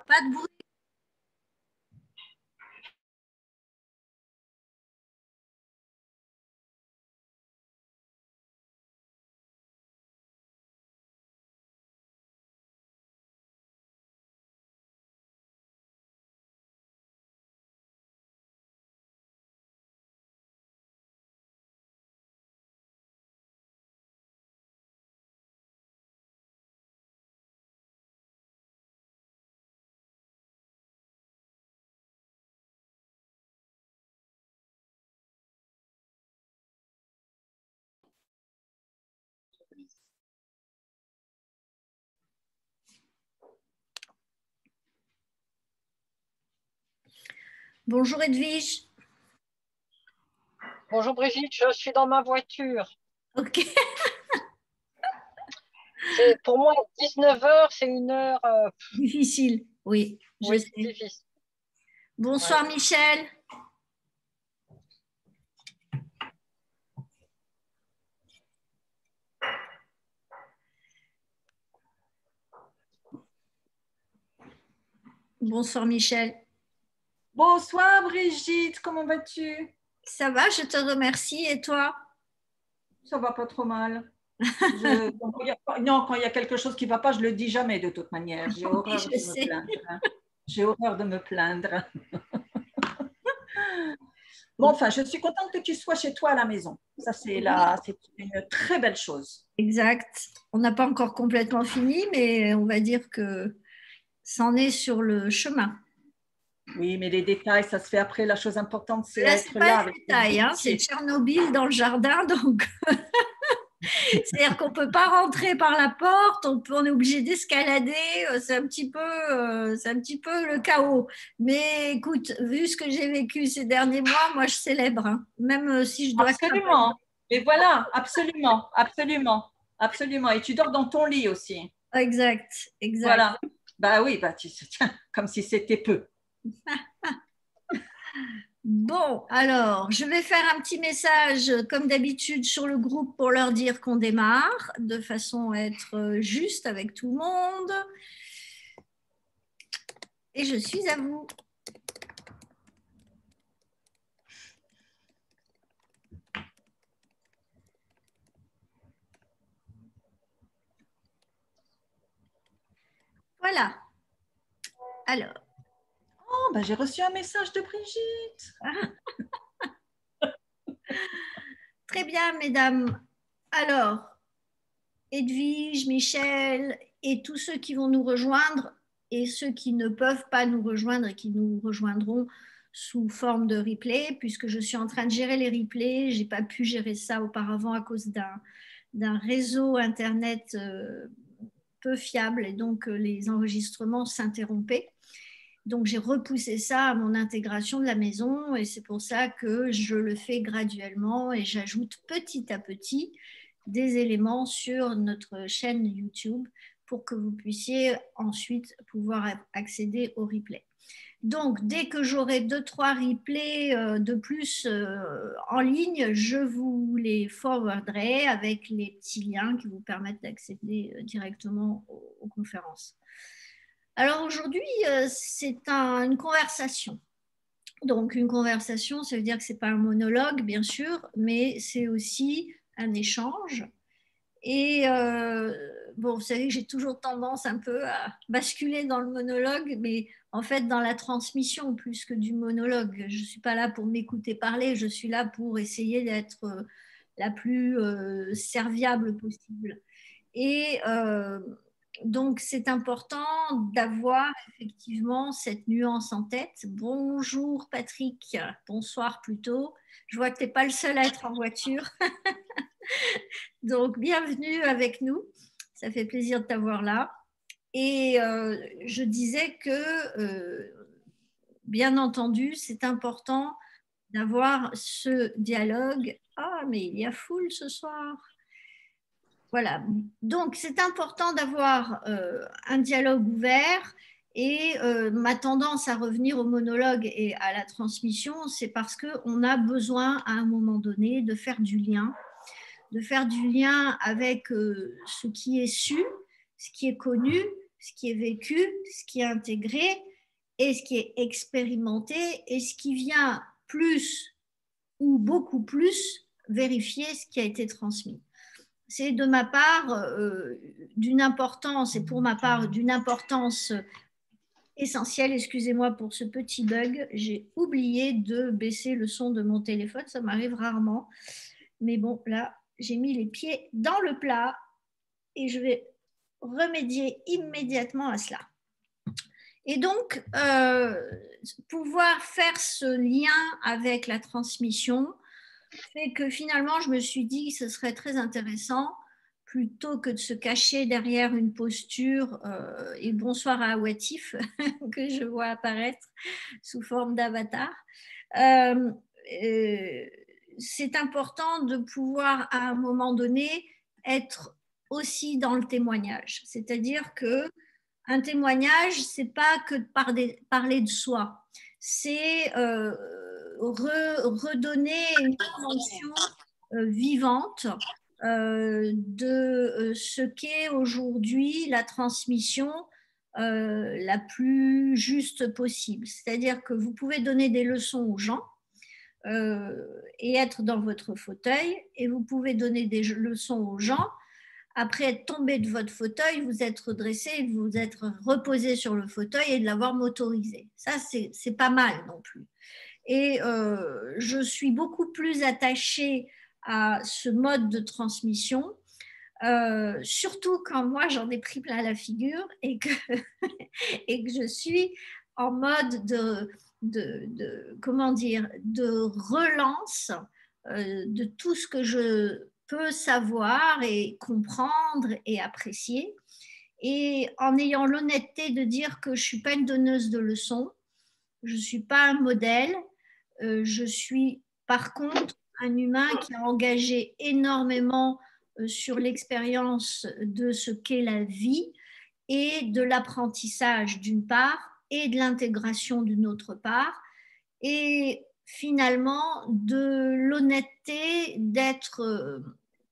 Pas de bruit. Bonjour Edwige. Bonjour Brigitte, je suis dans ma voiture. Ok, C'est pour moi 19 heures, c'est une heure, difficile. Oui, je oui, sais. difficile. Ouais. Bonsoir Michel. Bonsoir Michel. Bonsoir Brigitte, comment vas-tu? Ça va, je te remercie. Et toi? Ça va pas trop mal. Non, quand il y a quelque chose qui ne va pas, je le dis jamais de toute manière. J'ai Oui, horreur je de me sais. plaindre, hein. J'ai horreur de me plaindre. Bon, enfin, je suis contente que tu sois chez toi à la maison. Ça, Oui, c'est une très belle chose. exact. On n'a pas encore complètement fini, mais on va dire que ça en est sur le chemin. Oui, mais les détails, ça se fait après. La chose importante, c'est Là, c'est être pas là le avec les détail, hein, c'est pieds. Tchernobyl dans le jardin, donc c'est-à-dire qu'on peut pas rentrer par la porte, on est obligé d'escalader, c'est un petit peu le chaos. Mais écoute, vu ce que j'ai vécu ces derniers mois, moi je célèbre, hein. Même si je dois cabaner. Absolument. Et voilà, absolument, absolument, absolument. Et tu dors dans ton lit aussi. Exact, exact. Voilà. Bah oui, bah tiens, comme si c'était peu. Bon, alors, je vais faire un petit message, comme d'habitude, sur le groupe pour leur dire qu'on démarre, de façon à être juste avec tout le monde. Et je suis à vous. Voilà. Alors, Oh, bah, j'ai reçu un message de Brigitte. très bien, mesdames. Alors, Edwige, Michel et tous ceux qui vont nous rejoindre et ceux qui ne peuvent pas nous rejoindre et qui nous rejoindront sous forme de replay, puisque je suis en train de gérer les replays. Je n'ai pas pu gérer ça auparavant à cause d'un réseau Internet peu fiable et donc les enregistrements s'interrompaient. Donc j'ai repoussé ça à mon intégration de la maison et c'est pour ça que je le fais graduellement et j'ajoute petit à petit des éléments sur notre chaîne YouTube pour que vous puissiez ensuite pouvoir accéder au replay. Donc, dès que j'aurai 2-3 replays de plus en ligne, je vous les forwarderai avec les petits liens qui vous permettent d'accéder directement aux conférences. Alors aujourd'hui, c'est une conversation. Donc, une conversation, ça veut dire que ce n'est pas un monologue, bien sûr, mais c'est aussi un échange. Et bon, vous savez que j'ai toujours tendance un peu à basculer dans le monologue, mais en fait dans la transmission plus que du monologue. Je ne suis pas là pour m'écouter parler, je suis là pour essayer d'être la plus serviable possible. Et donc c'est important d'avoir effectivement cette nuance en tête. Bonjour Patrick, bonsoir plutôt. Je vois que tu n'es pas le seul à être en voiture. Donc, bienvenue avec nous. Ça fait plaisir de t'avoir là. Et je disais que, bien entendu, c'est important d'avoir ce dialogue. Ah, mais il y a foule ce soir. Voilà. Donc, c'est important d'avoir un dialogue ouvert. Et ma tendance à revenir au monologue et à la transmission, c'est parce qu'on a besoin à un moment donné de faire du lien avec ce qui est su, ce qui est connu, ce qui est vécu, ce qui est intégré et ce qui est expérimenté et ce qui vient plus ou beaucoup plus vérifier ce qui a été transmis. C'est de ma part d'une importance, et pour ma part d'une importance essentielle. Excusez-moi pour ce petit bug, j'ai oublié de baisser le son de mon téléphone, ça m'arrive rarement. Mais bon, là, j'ai mis les pieds dans le plat et je vais remédier immédiatement à cela. Et donc, pouvoir faire ce lien avec la transmission fait que finalement, je me suis dit que ce serait très intéressant, plutôt que de se cacher derrière une posture, et bonsoir à Watif, que je vois apparaître sous forme d'avatar. C'est important de pouvoir, à un moment donné, être aussi dans le témoignage. C'est-à-dire que un témoignage, c'est pas que de parler de soi, c'est redonner une dimension vivante de ce qu'est aujourd'hui la transmission la plus juste possible. C'est-à-dire que vous pouvez donner des leçons aux gens et être dans votre fauteuil, et vous pouvez donner des leçons aux gens. Après être tombé de votre fauteuil, vous êtes redressé, vous êtes reposé sur le fauteuil et de l'avoir motorisé. Ça, c'est pas mal non plus. Et je suis beaucoup plus attachée à ce mode de transmission, surtout quand moi j'en ai pris plein la figure et que, et que je suis en mode comment dire, de relance de tout ce que je peux savoir et comprendre et apprécier. Et en ayant l'honnêteté de dire que je ne suis pas une donneuse de leçons, je ne suis pas un modèle, je suis par contre un humain qui a engagé énormément sur l'expérience de ce qu'est la vie et de l'apprentissage d'une part et de l'intégration d'une autre part, et finalement de l'honnêteté d'être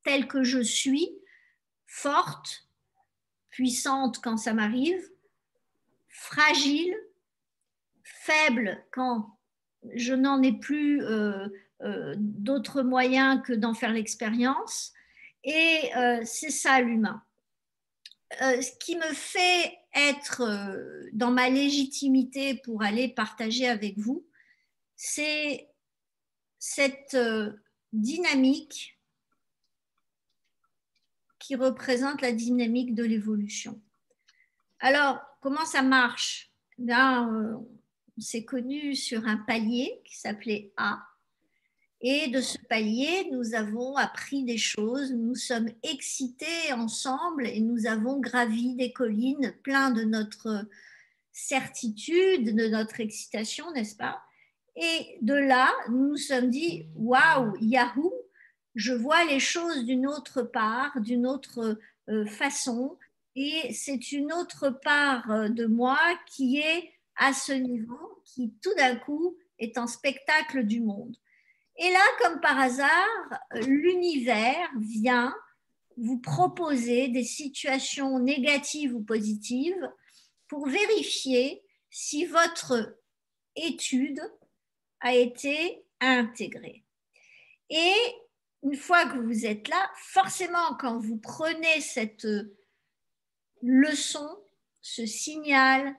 telle que je suis, forte, puissante quand ça m'arrive, fragile, faible quand je n'en ai plus d'autres moyens que d'en faire l'expérience. Et c'est ça l'humain. Ce qui me fait être dans ma légitimité pour aller partager avec vous, c'est cette dynamique qui représente la dynamique de l'évolution. Alors, comment ça marche? On s'est connus sur un palier qui s'appelait A. Et de ce palier, nous avons appris des choses, nous sommes excités ensemble et nous avons gravi des collines plein de notre certitude, de notre excitation, n'est-ce pas? Et de là, nous nous sommes dit, waouh, Yahoo, je vois les choses d'une autre part, d'une autre façon, et c'est une autre part de moi qui est à ce niveau, qui tout d'un coup est en spectacle du monde. Et là, comme par hasard, l'univers vient vous proposer des situations négatives ou positives pour vérifier si votre étude a été intégrée. Et une fois que vous êtes là, forcément, quand vous prenez cette leçon, ce signal,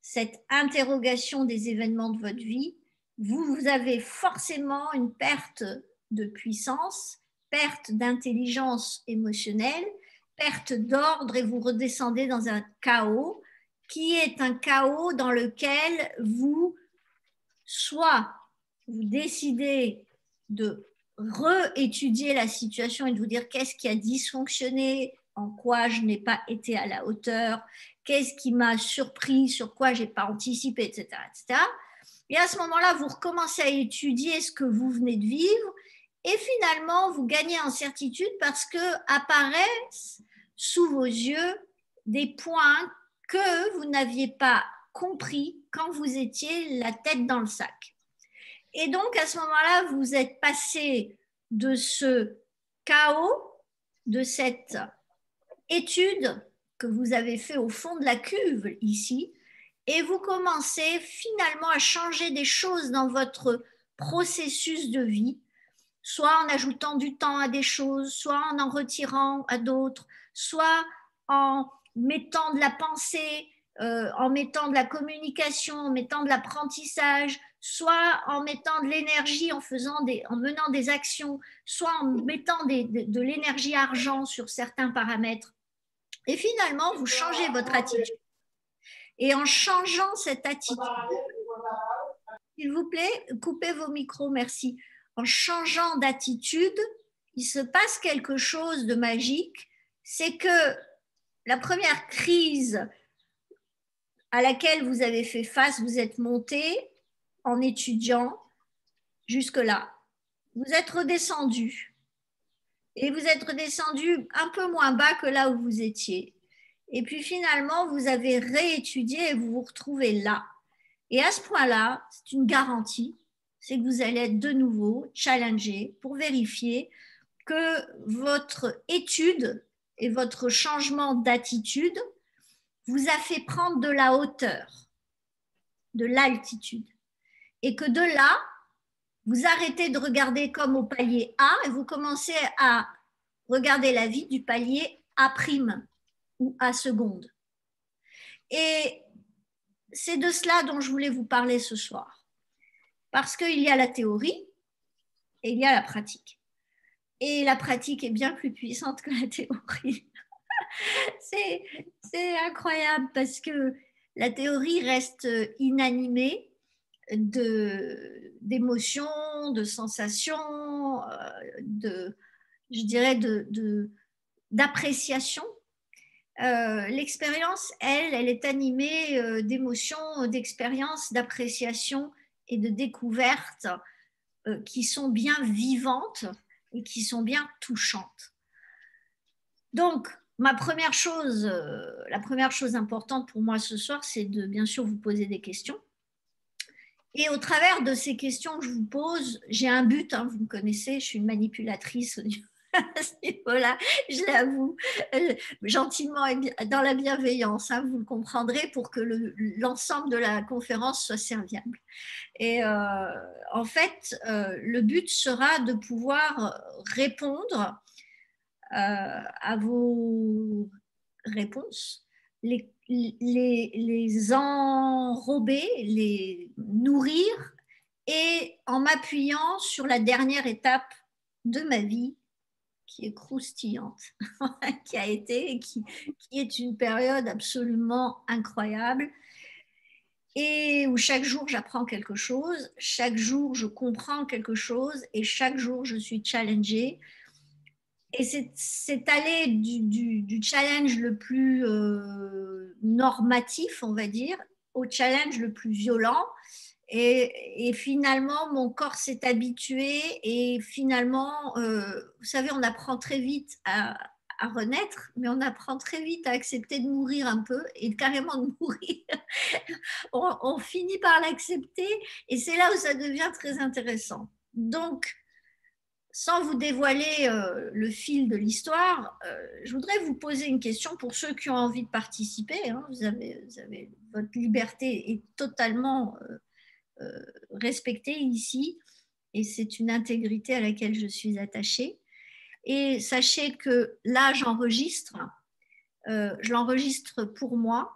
cette interrogation des événements de votre vie, vous avez forcément une perte de puissance, perte d'intelligence émotionnelle, perte d'ordre, et vous redescendez dans un chaos qui est un chaos dans lequel soit vous décidez de réétudier la situation et de vous dire qu'est-ce qui a dysfonctionné, en quoi je n'ai pas été à la hauteur, qu'est-ce qui m'a surpris, sur quoi je n'ai pas anticipé, etc., etc. Et à ce moment-là, vous recommencez à étudier ce que vous venez de vivre et finalement, vous gagnez en certitude parce que apparaissent sous vos yeux des points que vous n'aviez pas compris quand vous étiez la tête dans le sac. Et donc, à ce moment-là, vous êtes passé de ce chaos, de cette étude que vous avez fait au fond de la cuve ici, et vous commencez finalement à changer des choses dans votre processus de vie, soit en ajoutant du temps à des choses, soit en retirant à d'autres, soit en mettant de la pensée, en mettant de la communication, en mettant de l'apprentissage, soit en mettant de l'énergie, en menant des actions, soit en mettant de l'énergie argent sur certains paramètres. Et finalement, vous changez votre attitude. Et en changeant cette attitude, s'il vous plaît, coupez vos micros, merci. En changeant d'attitude, il se passe quelque chose de magique. C'est que la première crise à laquelle vous avez fait face, vous êtes monté en étudiant jusque-là. Vous êtes redescendu. Et vous êtes redescendu un peu moins bas que là où vous étiez. Et puis finalement, vous avez réétudié et vous vous retrouvez là. Et à ce point-là, c'est une garantie, c'est que vous allez être de nouveau challengé pour vérifier que votre étude et votre changement d'attitude vous a fait prendre de la hauteur, de l'altitude. Et que de là, vous arrêtez de regarder comme au palier A et vous commencez à regarder la vie du palier A' ou A seconde. Et c'est de cela dont je voulais vous parler ce soir. Parce qu'il y a la théorie et il y a la pratique. Et la pratique est bien plus puissante que la théorie. C'est incroyable parce que la théorie reste inanimée d'émotions, de sensations, je dirais d'appréciation. L'expérience, elle est animée d'émotions, d'expériences, d'appréciation et de découvertes qui sont bien vivantes et qui sont bien touchantes. Donc, la première chose importante pour moi ce soir, c'est de bien sûr vous poser des questions. Et au travers de ces questions que je vous pose, j'ai un but, hein, vous me connaissez, je suis une manipulatrice à ce niveau-là, je l'avoue, gentiment et dans la bienveillance, hein, vous le comprendrez pour que l'ensemble de la conférence soit serviable. Et en fait, le but sera de pouvoir répondre à vos réponses, les enrober, les nourrir, et en m'appuyant sur la dernière étape de ma vie, qui est croustillante, qui a été et qui est une période absolument incroyable, et où chaque jour j'apprends quelque chose, chaque jour je comprends quelque chose, et chaque jour je suis challengée. Et c'est aller du challenge le plus normatif, on va dire, au challenge le plus violent. Et finalement, mon corps s'est habitué. Et finalement, vous savez, on apprend très vite à renaître, mais on apprend très vite à accepter de mourir un peu et carrément de mourir. On finit par l'accepter et c'est là où ça devient très intéressant. Donc, sans vous dévoiler le fil de l'histoire, je voudrais vous poser une question pour ceux qui ont envie de participer. Hein. Vous avez votre liberté est totalement respectée ici et c'est une intégrité à laquelle je suis attachée. Et sachez que là, j'enregistre. Je l'enregistre pour moi.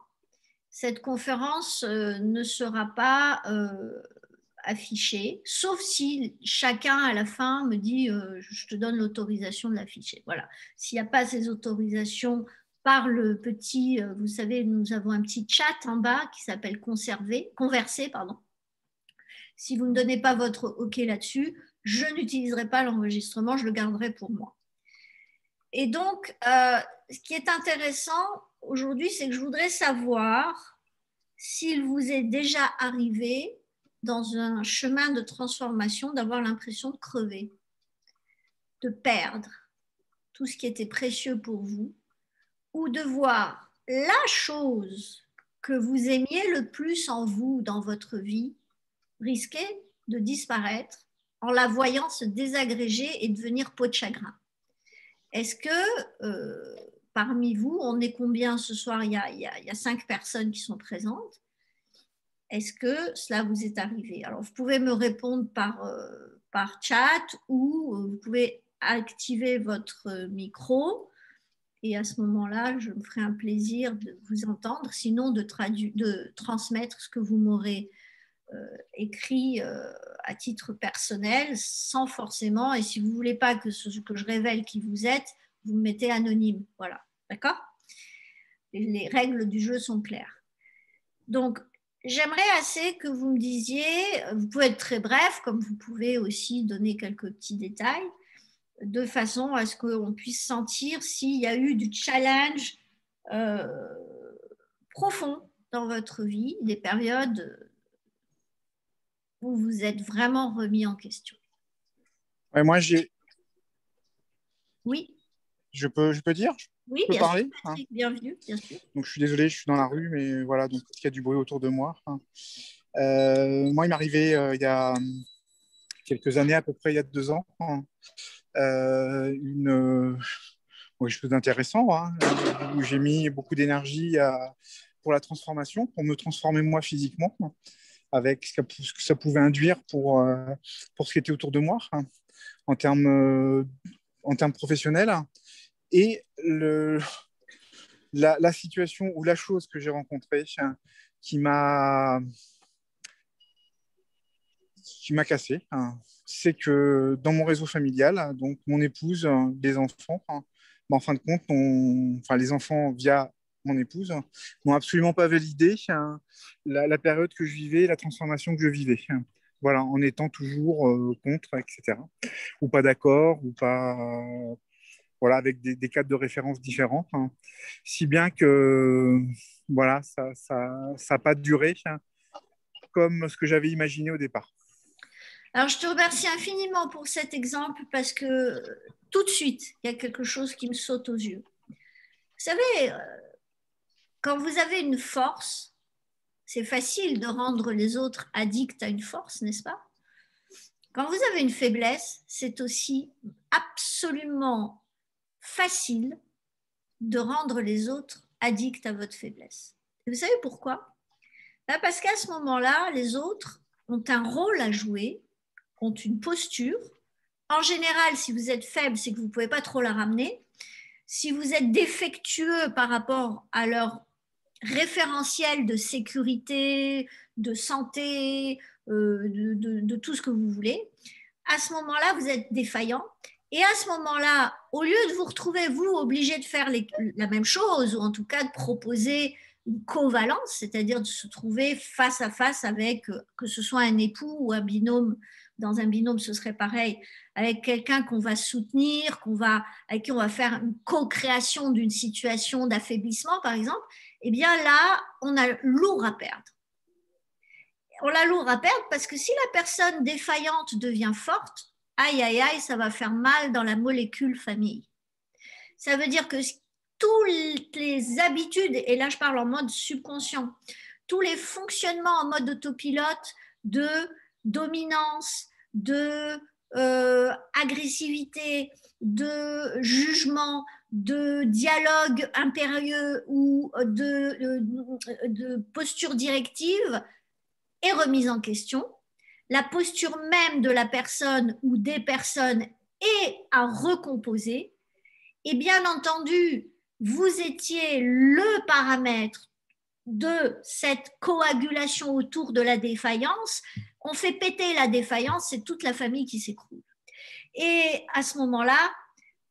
Cette conférence ne sera pas affiché, sauf si chacun à la fin me dit je te donne l'autorisation de l'afficher. Voilà. S'il n'y a pas ces autorisations par le petit, vous savez, nous avons un petit chat en bas qui s'appelle converser, pardon. Si vous ne donnez pas votre OK là-dessus, je n'utiliserai pas l'enregistrement, je le garderai pour moi. Et donc, ce qui est intéressant aujourd'hui, c'est que je voudrais savoir s'il vous est déjà arrivé dans un chemin de transformation d'avoir l'impression de crever, de perdre tout ce qui était précieux pour vous, ou de voir la chose que vous aimiez le plus en vous dans votre vie risquer de disparaître en la voyant se désagréger et devenir peau de chagrin. Est-ce que parmi vous, on est combien ce soir? Il y a 5 personnes qui sont présentes. Est-ce que cela vous est arrivé? Alors, vous pouvez me répondre par chat ou vous pouvez activer votre micro et à ce moment-là, je me ferai un plaisir de vous entendre, sinon de transmettre ce que vous m'aurez écrit à titre personnel, sans forcément, et si vous ne voulez pas que je révèle qui vous êtes, vous me mettez anonyme. Voilà, d'accord? Les règles du jeu sont claires. Donc, j'aimerais assez que vous me disiez, vous pouvez être très bref, comme vous pouvez aussi donner quelques petits détails, de façon à ce qu'on puisse sentir s'il y a eu du challenge profond dans votre vie, des périodes où vous êtes vraiment remis en question. Ouais, moi, Oui. Je peux dire? Oui, je peux bien parler, sûr. hein. Bienvenue, bien sûr. Donc, je suis désolé, je suis dans la rue, mais voilà, donc il y a du bruit autour de moi. Moi, il m'est arrivé il y a quelques années, à peu près il y a 2 ans, quelque chose d'intéressant, hein, où j'ai mis beaucoup d'énergie pour la transformation, pour me transformer moi physiquement, avec ce que ça pouvait induire pour ce qui était autour de moi, hein, en termes professionnels. Et la situation ou la chose que j'ai rencontrée qui m'a cassé, hein, c'est que dans mon réseau familial, donc mon épouse, les enfants, hein, en fin de compte, les enfants via mon épouse n'ont absolument pas validé, hein, la période que je vivais, la transformation que je vivais. Hein. Voilà, en étant toujours contre, etc. Ou pas d'accord, ou pas, voilà, avec des cadres de référence différents, hein. Si bien que voilà, ça a pas duré, hein, comme ce que j'avais imaginé au départ. Alors, je te remercie infiniment pour cet exemple parce que tout de suite, il y a quelque chose qui me saute aux yeux. Vous savez, quand vous avez une force, c'est facile de rendre les autres addicts à une force, n'est-ce pas? Quand vous avez une faiblesse, c'est aussi absolument facile de rendre les autres addicts à votre faiblesse. Et vous savez pourquoi? Parce qu'à ce moment-là, les autres ont un rôle à jouer, ont une posture. En général, si vous êtes faible, c'est que vous ne pouvez pas trop la ramener. Si vous êtes défectueux par rapport à leur référentiel de sécurité, de santé, de tout ce que vous voulez, à ce moment-là, vous êtes défaillant. Et à ce moment-là, au lieu de vous retrouver, vous, obligé de faire la même chose, ou en tout cas de proposer une covalence, c'est-à-dire de se trouver face à face avec, que ce soit un époux ou un binôme, dans un binôme, ce serait pareil, avec quelqu'un qu'on va soutenir, avec qui on va faire une co-création d'une situation d'affaiblissement, par exemple, eh bien là, on a lourd à perdre. On a lourd à perdre parce que si la personne défaillante devient forte, aïe, aïe, aïe, ça va faire mal dans la molécule famille. Ça veut dire que toutes les habitudes, et là je parle en mode subconscient, tous les fonctionnements en mode autopilote de dominance, de agressivité, de jugement, de dialogue impérieux ou de posture directive est remise en question. La posture même de la personne ou des personnes est à recomposer. Et bien entendu, vous étiez le paramètre de cette coagulation autour de la défaillance. On fait péter la défaillance, c'est toute la famille qui s'écroule. Et à ce moment-là,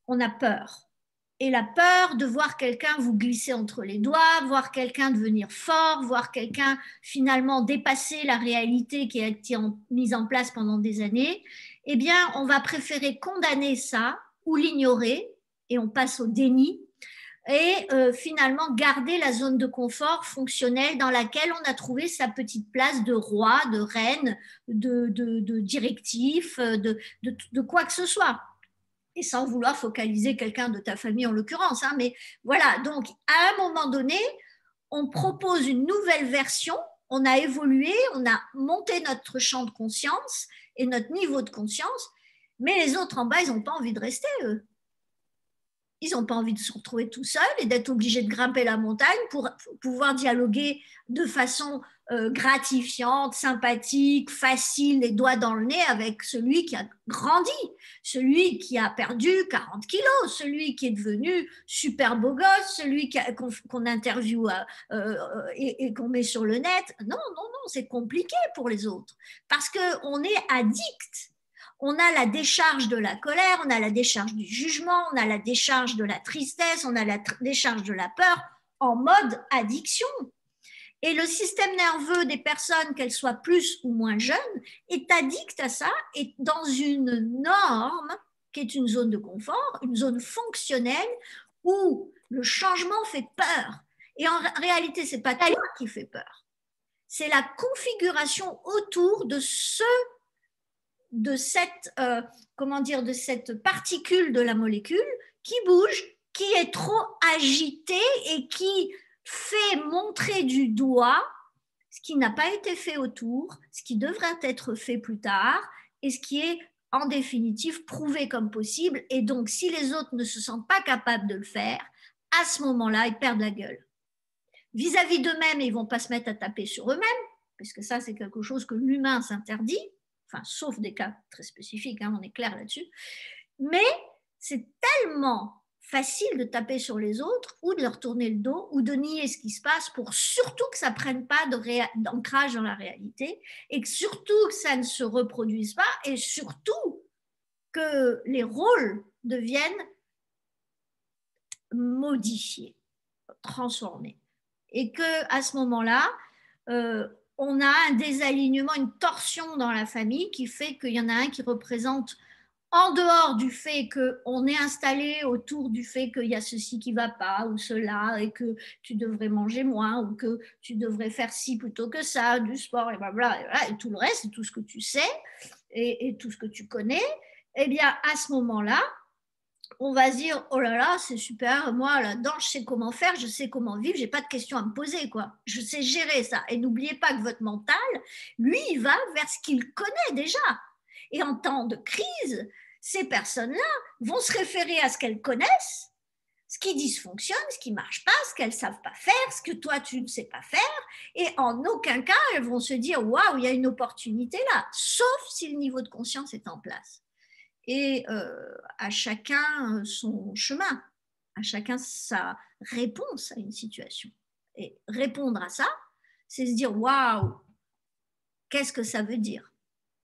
on a peur. Et la peur de voir quelqu'un vous glisser entre les doigts, voir quelqu'un devenir fort, voir quelqu'un finalement dépasser la réalité qui a été mise en place pendant des années, eh bien, on va préférer condamner ça ou l'ignorer et on passe au déni et finalement garder la zone de confort fonctionnelle dans laquelle on a trouvé sa petite place de roi, de reine, de directif, de quoi que ce soit. Et sans vouloir focaliser quelqu'un de ta famille en l'occurrence. Hein, mais voilà, donc à un moment donné, on propose une nouvelle version, on a évolué, on a monté notre champ de conscience et notre niveau de conscience, mais les autres en bas, ils n'ont pas envie de rester, eux. Ils n'ont pas envie de se retrouver tout seuls et d'être obligés de grimper la montagne pour pouvoir dialoguer de façon gratifiante, sympathique, facile, les doigts dans le nez avec celui qui a grandi, celui qui a perdu 40 kilos, celui qui est devenu super beau gosse, celui qu'on interviewe et qu'on met sur le net. Non, non, non, c'est compliqué pour les autres parce qu'on est addict. On a la décharge de la colère, on a la décharge du jugement, on a la décharge de la tristesse, on a la décharge de la peur en mode addiction. Et le système nerveux des personnes, qu'elles soient plus ou moins jeunes, est addict à ça et dans une norme qui est une zone de confort, une zone fonctionnelle où le changement fait peur. Et en réalité, ce n'est pas toi qui fait peur. C'est la configuration autour de cette particule de la molécule qui bouge, qui est trop agitée et qui fait montrer du doigt ce qui n'a pas été fait autour, ce qui devrait être fait plus tard et ce qui est en définitive prouvé comme possible. Et donc, si les autres ne se sentent pas capables de le faire, à ce moment-là, ils perdent la gueule. Vis-à-vis d'eux-mêmes, ils ne vont pas se mettre à taper sur eux-mêmes, parce que ça, c'est quelque chose que l'humain s'interdit. Enfin, sauf des cas très spécifiques, hein, on est clair là-dessus. Mais c'est tellement facile de taper sur les autres ou de leur tourner le dos ou de nier ce qui se passe pour surtout que ça ne prenne pas d'ancrage dans la réalité et que surtout que ça ne se reproduise pas et surtout que les rôles deviennent modifiés, transformés. Et qu'à ce moment-là, on a un désalignement, une torsion dans la famille qui fait qu'il y en a un qui représente, en dehors du fait qu'on est installé autour du fait qu'il y a ceci qui ne va pas ou cela et que tu devrais manger moins ou que tu devrais faire ci plutôt que ça, du sport et blablabla, et tout le reste, et tout ce que tu sais et tout ce que tu connais, eh bien à ce moment-là, on va se dire, oh là là, c'est super, moi là-dedans, je sais comment faire, je sais comment vivre, j'ai pas de questions à me poser, quoi. Je sais gérer ça. Et n'oubliez pas que votre mental, lui, il va vers ce qu'il connaît déjà. Et en temps de crise, ces personnes-là vont se référer à ce qu'elles connaissent, ce qui dysfonctionne, ce qui marche pas, ce qu'elles savent pas faire, ce que toi, tu ne sais pas faire. Et en aucun cas, elles vont se dire, waouh, il y a une opportunité là, sauf si le niveau de conscience est en place. Et à chacun son chemin, à chacun sa réponse à une situation. Et répondre à ça, c'est se dire, waouh, qu'est-ce que ça veut dire?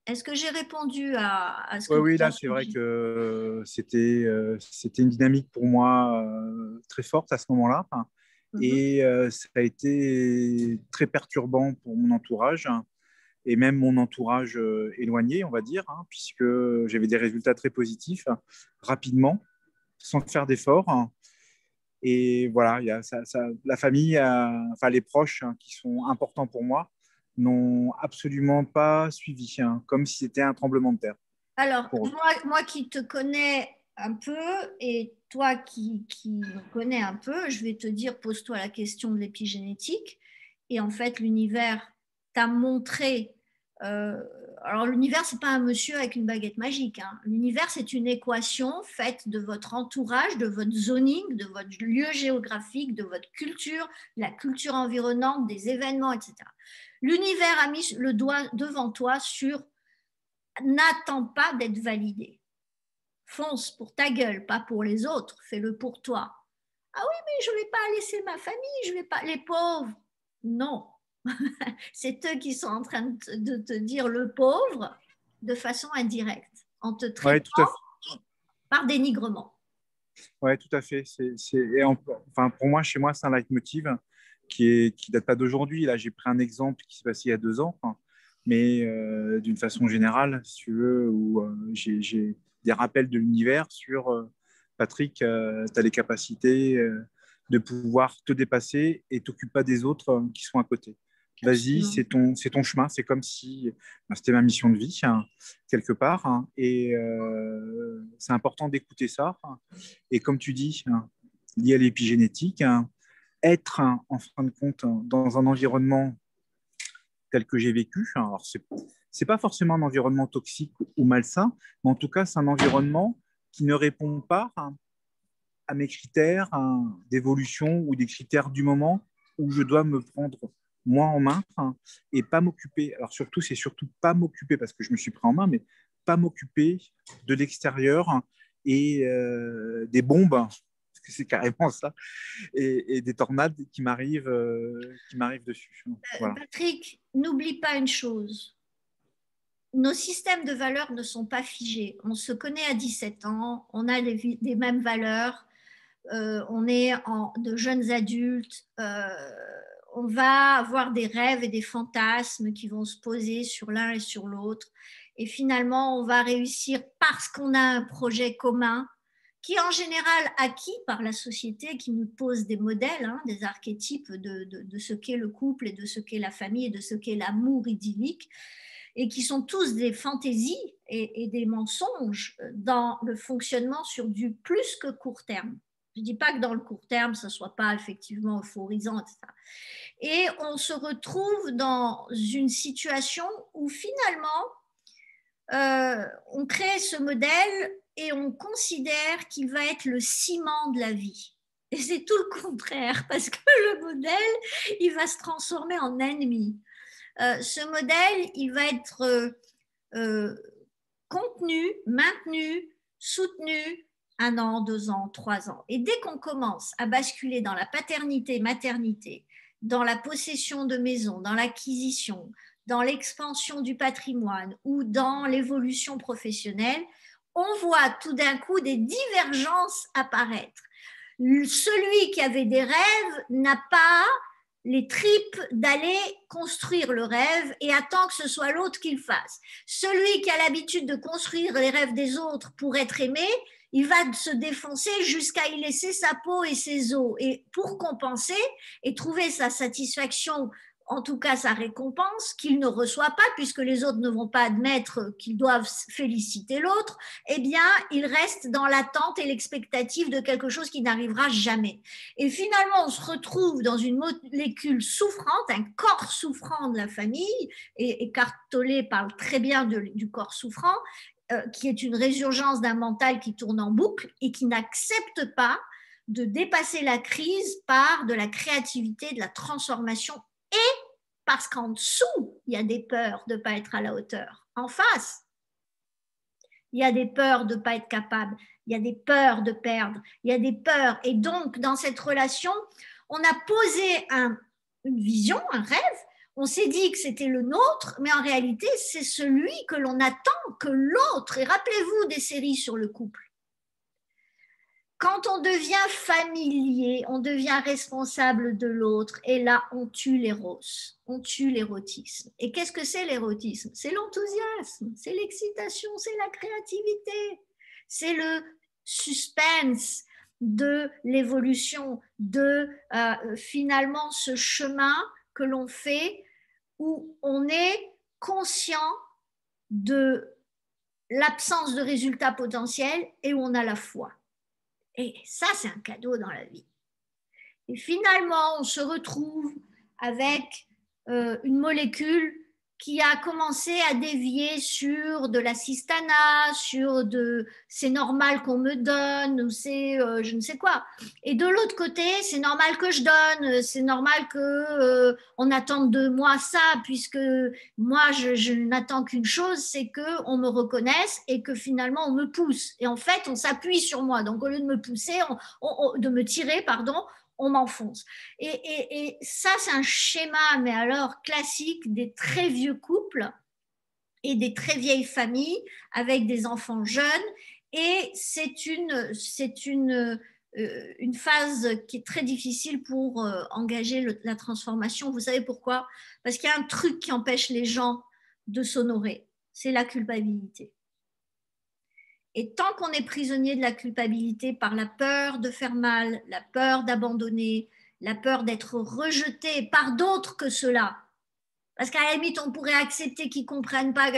Est-ce que j'ai répondu à ce que oui, là, c'est vrai que c'était une dynamique pour moi très forte à ce moment-là. Et ça a été très perturbant pour mon entourage et même mon entourage éloigné, on va dire, puisque j'avais des résultats très positifs rapidement, sans faire d'efforts. Et voilà, il y a la famille, enfin les proches qui sont importants pour moi, n'ont absolument pas suivi, comme si c'était un tremblement de terre. Alors, moi qui te connais un peu et toi qui me connais un peu, je vais te dire, pose-toi la question de l'épigénétique. Et en fait, l'univers t'a montré. Alors, l'univers, ce n'est pas un monsieur avec une baguette magique. L'univers, c'est une équation faite de votre entourage, de votre zoning, de votre lieu géographique, de votre culture, la culture environnante, des événements, etc. L'univers a mis le doigt devant toi sur n'attends pas d'être validé. Fonce pour ta gueule, pas pour les autres, fais-le pour toi. Ah oui, mais je ne vais pas laisser ma famille, je vais pas les pauvres. Non, c'est eux qui sont en train de te dire le pauvre de façon indirecte, en te traitant par dénigrement. Oui, tout à fait. Enfin, pour moi, chez moi, c'est un leitmotiv qui date pas d'aujourd'hui. Là, j'ai pris un exemple qui s'est passé il y a 2 ans, mais d'une façon générale, si tu veux, où j'ai des rappels de l'univers sur Patrick, tu as les capacités de pouvoir te dépasser et t'occupe pas des autres qui sont à côté. Vas-y, c'est ton chemin. C'est comme si c'était ma mission de vie, quelque part. Et c'est important d'écouter ça. Et comme tu dis, lié à l'épigénétique, être, en fin de compte, dans un environnement tel que j'ai vécu. Alors, c'est pas forcément un environnement toxique ou malsain, mais en tout cas, c'est un environnement qui ne répond pas à mes critères d'évolution ou des critères du moment où je dois me prendre moi en main et pas m'occuper. Alors surtout, c'est surtout pas m'occuper parce que je me suis pris en main, mais pas m'occuper de l'extérieur et des bombes, parce que c'est carrément ça, et des tornades qui m'arrivent dessus. Voilà. Patrick, n'oublie pas une chose. Nos systèmes de valeurs ne sont pas figés. On se connaît à 17 ans, on a des mêmes valeurs, on est de jeunes adultes, on va avoir des rêves et des fantasmes qui vont se poser sur l'un et sur l'autre. Et finalement, on va réussir parce qu'on a un projet commun qui est en général acquis par la société, qui nous pose des modèles, des archétypes de ce qu'est le couple et de ce qu'est la famille et de ce qu'est l'amour idyllique, et qui sont tous des fantaisies et des mensonges dans le fonctionnement sur du plus que court terme. Je ne dis pas que dans le court terme, ça ne soit pas effectivement euphorisant, etc. Et on se retrouve dans une situation où finalement, on crée ce modèle et on considère qu'il va être le ciment de la vie. Et c'est tout le contraire, parce que le modèle, il va se transformer en ennemi. Ce modèle, il va être contenu, maintenu, soutenu 1 an, 2 ans, 3 ans. Et dès qu'on commence à basculer dans la paternité, maternité, dans la possession de maisons, dans l'acquisition, dans l'expansion du patrimoine ou dans l'évolution professionnelle, on voit tout d'un coup des divergences apparaître. Celui qui avait des rêves n'a pas les tripes d'aller construire le rêve et attend que ce soit l'autre qui le fasse. Celui qui a l'habitude de construire les rêves des autres pour être aimé, il va se défoncer jusqu'à y laisser sa peau et ses os. Et pour compenser et trouver sa satisfaction, en tout cas sa récompense, qu'il ne reçoit pas, puisque les autres ne vont pas admettre qu'ils doivent féliciter l'autre, eh bien, il reste dans l'attente et l'expectative de quelque chose qui n'arrivera jamais. Et finalement, on se retrouve dans une molécule souffrante, un corps souffrant de la famille, et Eckhart Tolle parle très bien du corps souffrant, qui est une résurgence d'un mental qui tourne en boucle et qui n'accepte pas de dépasser la crise par de la créativité, de la transformation, et parce qu'en dessous, il y a des peurs de ne pas être à la hauteur. En face, il y a des peurs de ne pas être capable, il y a des peurs de perdre, il y a des peurs. Et donc, dans cette relation, on a posé une vision, un rêve, on s'est dit que c'était le nôtre, mais en réalité, c'est celui que l'on attend que l'autre. Et rappelez-vous des séries sur le couple. Quand on devient familier, on devient responsable de l'autre, et là, on tue l'éros, on tue l'érotisme. Et qu'est-ce que c'est l'érotisme? C'est l'enthousiasme, c'est l'excitation, c'est la créativité, c'est le suspense de l'évolution, de finalement ce chemin que l'on fait où on est conscient de l'absence de résultats potentiels et où on a la foi. Et ça, c'est un cadeau dans la vie. Et finalement, on se retrouve avec une molécule qui a commencé à dévier sur de l'assistanat, sur de c'est normal qu'on me donne, ou c'est je ne sais quoi. Et de l'autre côté, c'est normal que je donne, c'est normal qu'on attende de moi ça, puisque moi, je n'attends qu'une chose, c'est qu'on me reconnaisse et que finalement, on me pousse. Et en fait, on s'appuie sur moi. Donc, au lieu de me pousser, de me tirer, pardon, on m'enfonce. Et ça, c'est un schéma, mais alors classique, des très vieux couples et des très vieilles familles avec des enfants jeunes. Et c'est une phase qui est très difficile pour engager la transformation. Vous savez pourquoi? Parce qu'il y a un truc qui empêche les gens de s'honorer, c'est la culpabilité. Et tant qu'on est prisonnier de la culpabilité par la peur de faire mal, la peur d'abandonner, la peur d'être rejeté par d'autres que ceux-là, parce qu'à la limite, on pourrait accepter qu'ils ne comprennent pas,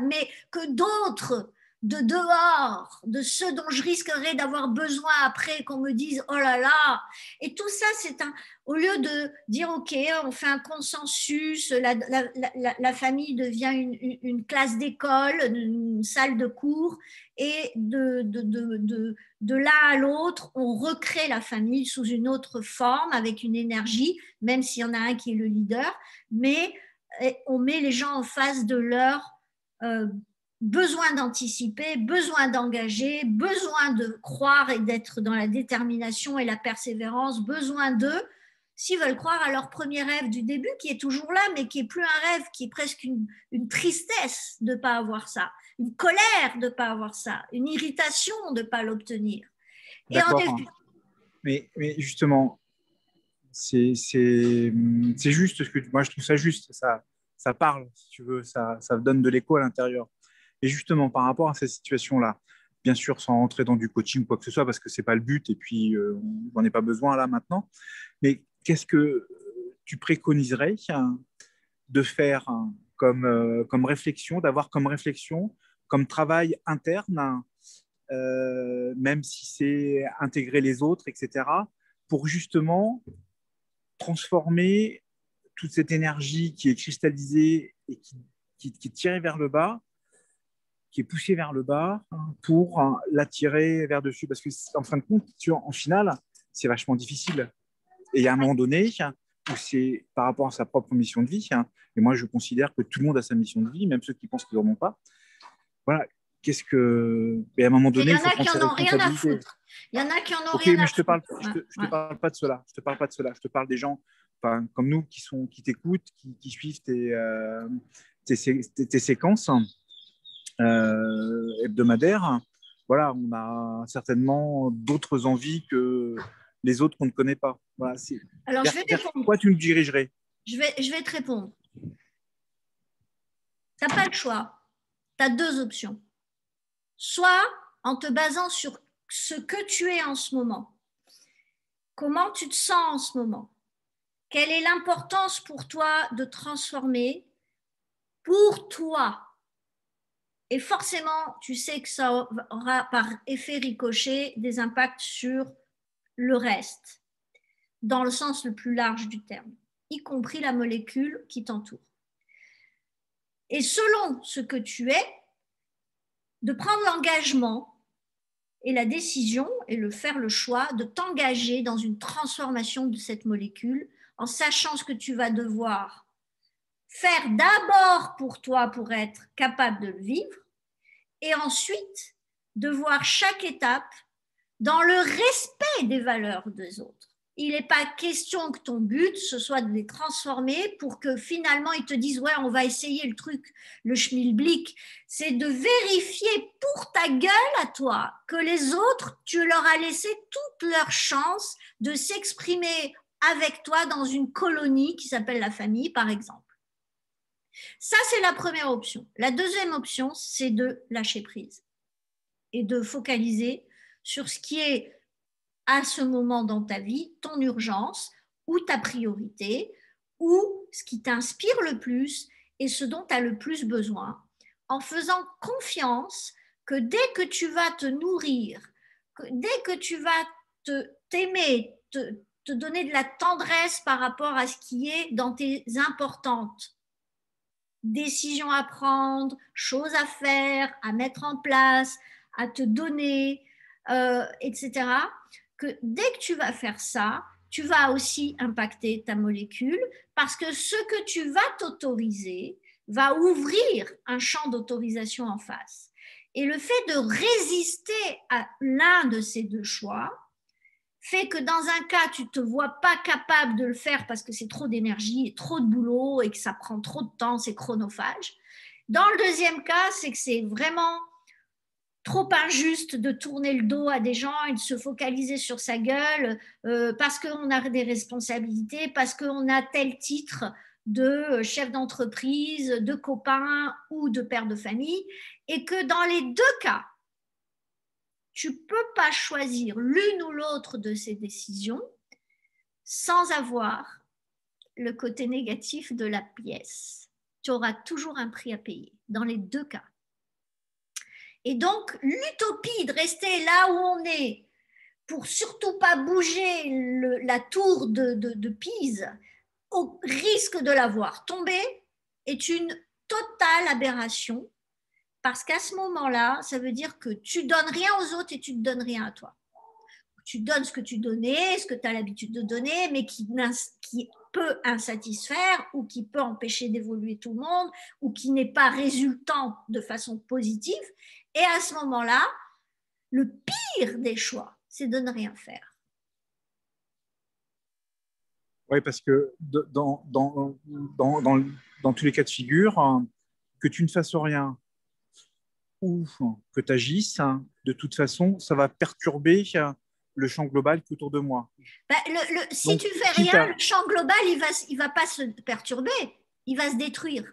mais que d'autres de dehors, de ce dont je risquerais d'avoir besoin après, qu'on me dise oh là là. Et tout ça, au lieu de dire ok, on fait un consensus, la famille devient une classe d'école, une salle de cours, et de l'un à l'autre, on recrée la famille sous une autre forme, avec une énergie, même s'il y en a un qui est le leader, mais on met les gens en face de leur besoin d'anticiper, besoin d'engager, besoin de croire et d'être dans la détermination et la persévérance, besoin d'eux, s'ils veulent croire à leur premier rêve du début, qui est toujours là, mais qui est plus un rêve, qui est presque une tristesse de ne pas avoir ça, une colère de ne pas avoir ça, une irritation de ne pas l'obtenir. D'accord. Mais justement, c'est juste ce que moi je trouve ça juste, ça parle, si tu veux, ça donne de l'écho à l'intérieur. Et justement, par rapport à cette situation-là, bien sûr, sans rentrer dans du coaching ou quoi que ce soit, parce que ce n'est pas le but, et puis on n'en a pas besoin là maintenant, mais qu'est-ce que tu préconiserais de faire comme réflexion, d'avoir comme réflexion, comme travail interne, même si c'est intégrer les autres, etc., pour justement transformer toute cette énergie qui est cristallisée et qui est tirée vers le bas, qui est poussée vers le bas, pour l'attirer vers dessus. Parce qu'en fin de compte, en finale, c'est vachement difficile. Et il y a un moment donné où c'est par rapport à sa propre mission de vie, et moi je considère que tout le monde a sa mission de vie, même ceux qui pensent qu'ils n'en ont pas. Voilà. Et à un moment donné, il faut prendre ses responsabilités. Il y en a qui en ont okay, rien mais à je te parle pas de cela. Je te parle pas de cela. Je te parle des gens comme nous qui t'écoutent, qui suivent tes séquences hebdomadaires. Voilà, on a certainement d'autres envies que les autres qu'on ne connaît pas. Voilà, alors, je vais te répondre. Quoi tu me dirigerais? Je vais te répondre. Tu n'as pas le choix. Tu as deux options. Soit en te basant sur ce que tu es en ce moment. Comment tu te sens en ce moment? Quelle est l'importance pour toi de transformer pour toi? Et forcément, tu sais que ça aura par effet ricochet des impacts sur le reste, dans le sens le plus large du terme, y compris la molécule qui t'entoure. Et selon ce que tu es, de prendre l'engagement et la décision et faire le choix de t'engager dans une transformation de cette molécule en sachant ce que tu vas devoir faire d'abord pour toi pour être capable de le vivre, et ensuite de voir chaque étape dans le respect des valeurs des autres. Il n'est pas question que ton but, ce soit de les transformer pour que finalement ils te disent ouais, on va essayer le truc, le schmilblick. C'est de vérifier pour ta gueule à toi que les autres, tu leur as laissé toute leur chance de s'exprimer avec toi dans une colonie qui s'appelle la famille, par exemple. Ça, c'est la première option. La deuxième option, c'est de lâcher prise et de focaliser sur ce qui est à ce moment dans ta vie, ton urgence ou ta priorité, ou ce qui t'inspire le plus et ce dont tu as le plus besoin, en faisant confiance que dès que tu vas te nourrir, dès que tu vas t'aimer, te donner de la tendresse par rapport à ce qui est dans tes importantes décisions à prendre, choses à faire, à mettre en place, à te donner, etc., que dès que tu vas faire ça, tu vas aussi impacter ta molécule parce que ce que tu vas t'autoriser va ouvrir un champ d'autorisation en face. Et le fait de résister à l'un de ces deux choix fait que dans un cas, tu ne te vois pas capable de le faire parce que c'est trop d'énergie et trop de boulot et que ça prend trop de temps, c'est chronophage. Dans le deuxième cas, c'est que c'est vraiment trop injuste de tourner le dos à des gens et de se focaliser sur sa gueule parce qu'on a des responsabilités, parce qu'on a tel titre de chef d'entreprise, de copain ou de père de famille, et que dans les deux cas, tu ne peux pas choisir l'une ou l'autre de ces décisions sans avoir le côté négatif de la pièce. Tu auras toujours un prix à payer dans les deux cas. Et donc, l'utopie de rester là où on est pour surtout pas bouger la tour de Pise, au risque de la voir tomber, est une totale aberration, parce qu'à ce moment-là, ça veut dire que tu donnes rien aux autres et tu ne te donnes rien à toi. Tu donnes ce que tu donnais, ce que tu as l'habitude de donner, mais qui peut insatisfaire ou qui peut empêcher d'évoluer tout le monde ou qui n'est pas résultant de façon positive. Et à ce moment-là, le pire des choix, c'est de ne rien faire. Oui, parce que dans tous les cas de figure, que tu ne fasses rien ou que tu agisses, de toute façon, ça va perturber le champ global qui est autour de moi. Ben, si Donc, tu fais rien, le champ global, il va pas se perturber, il va se détruire.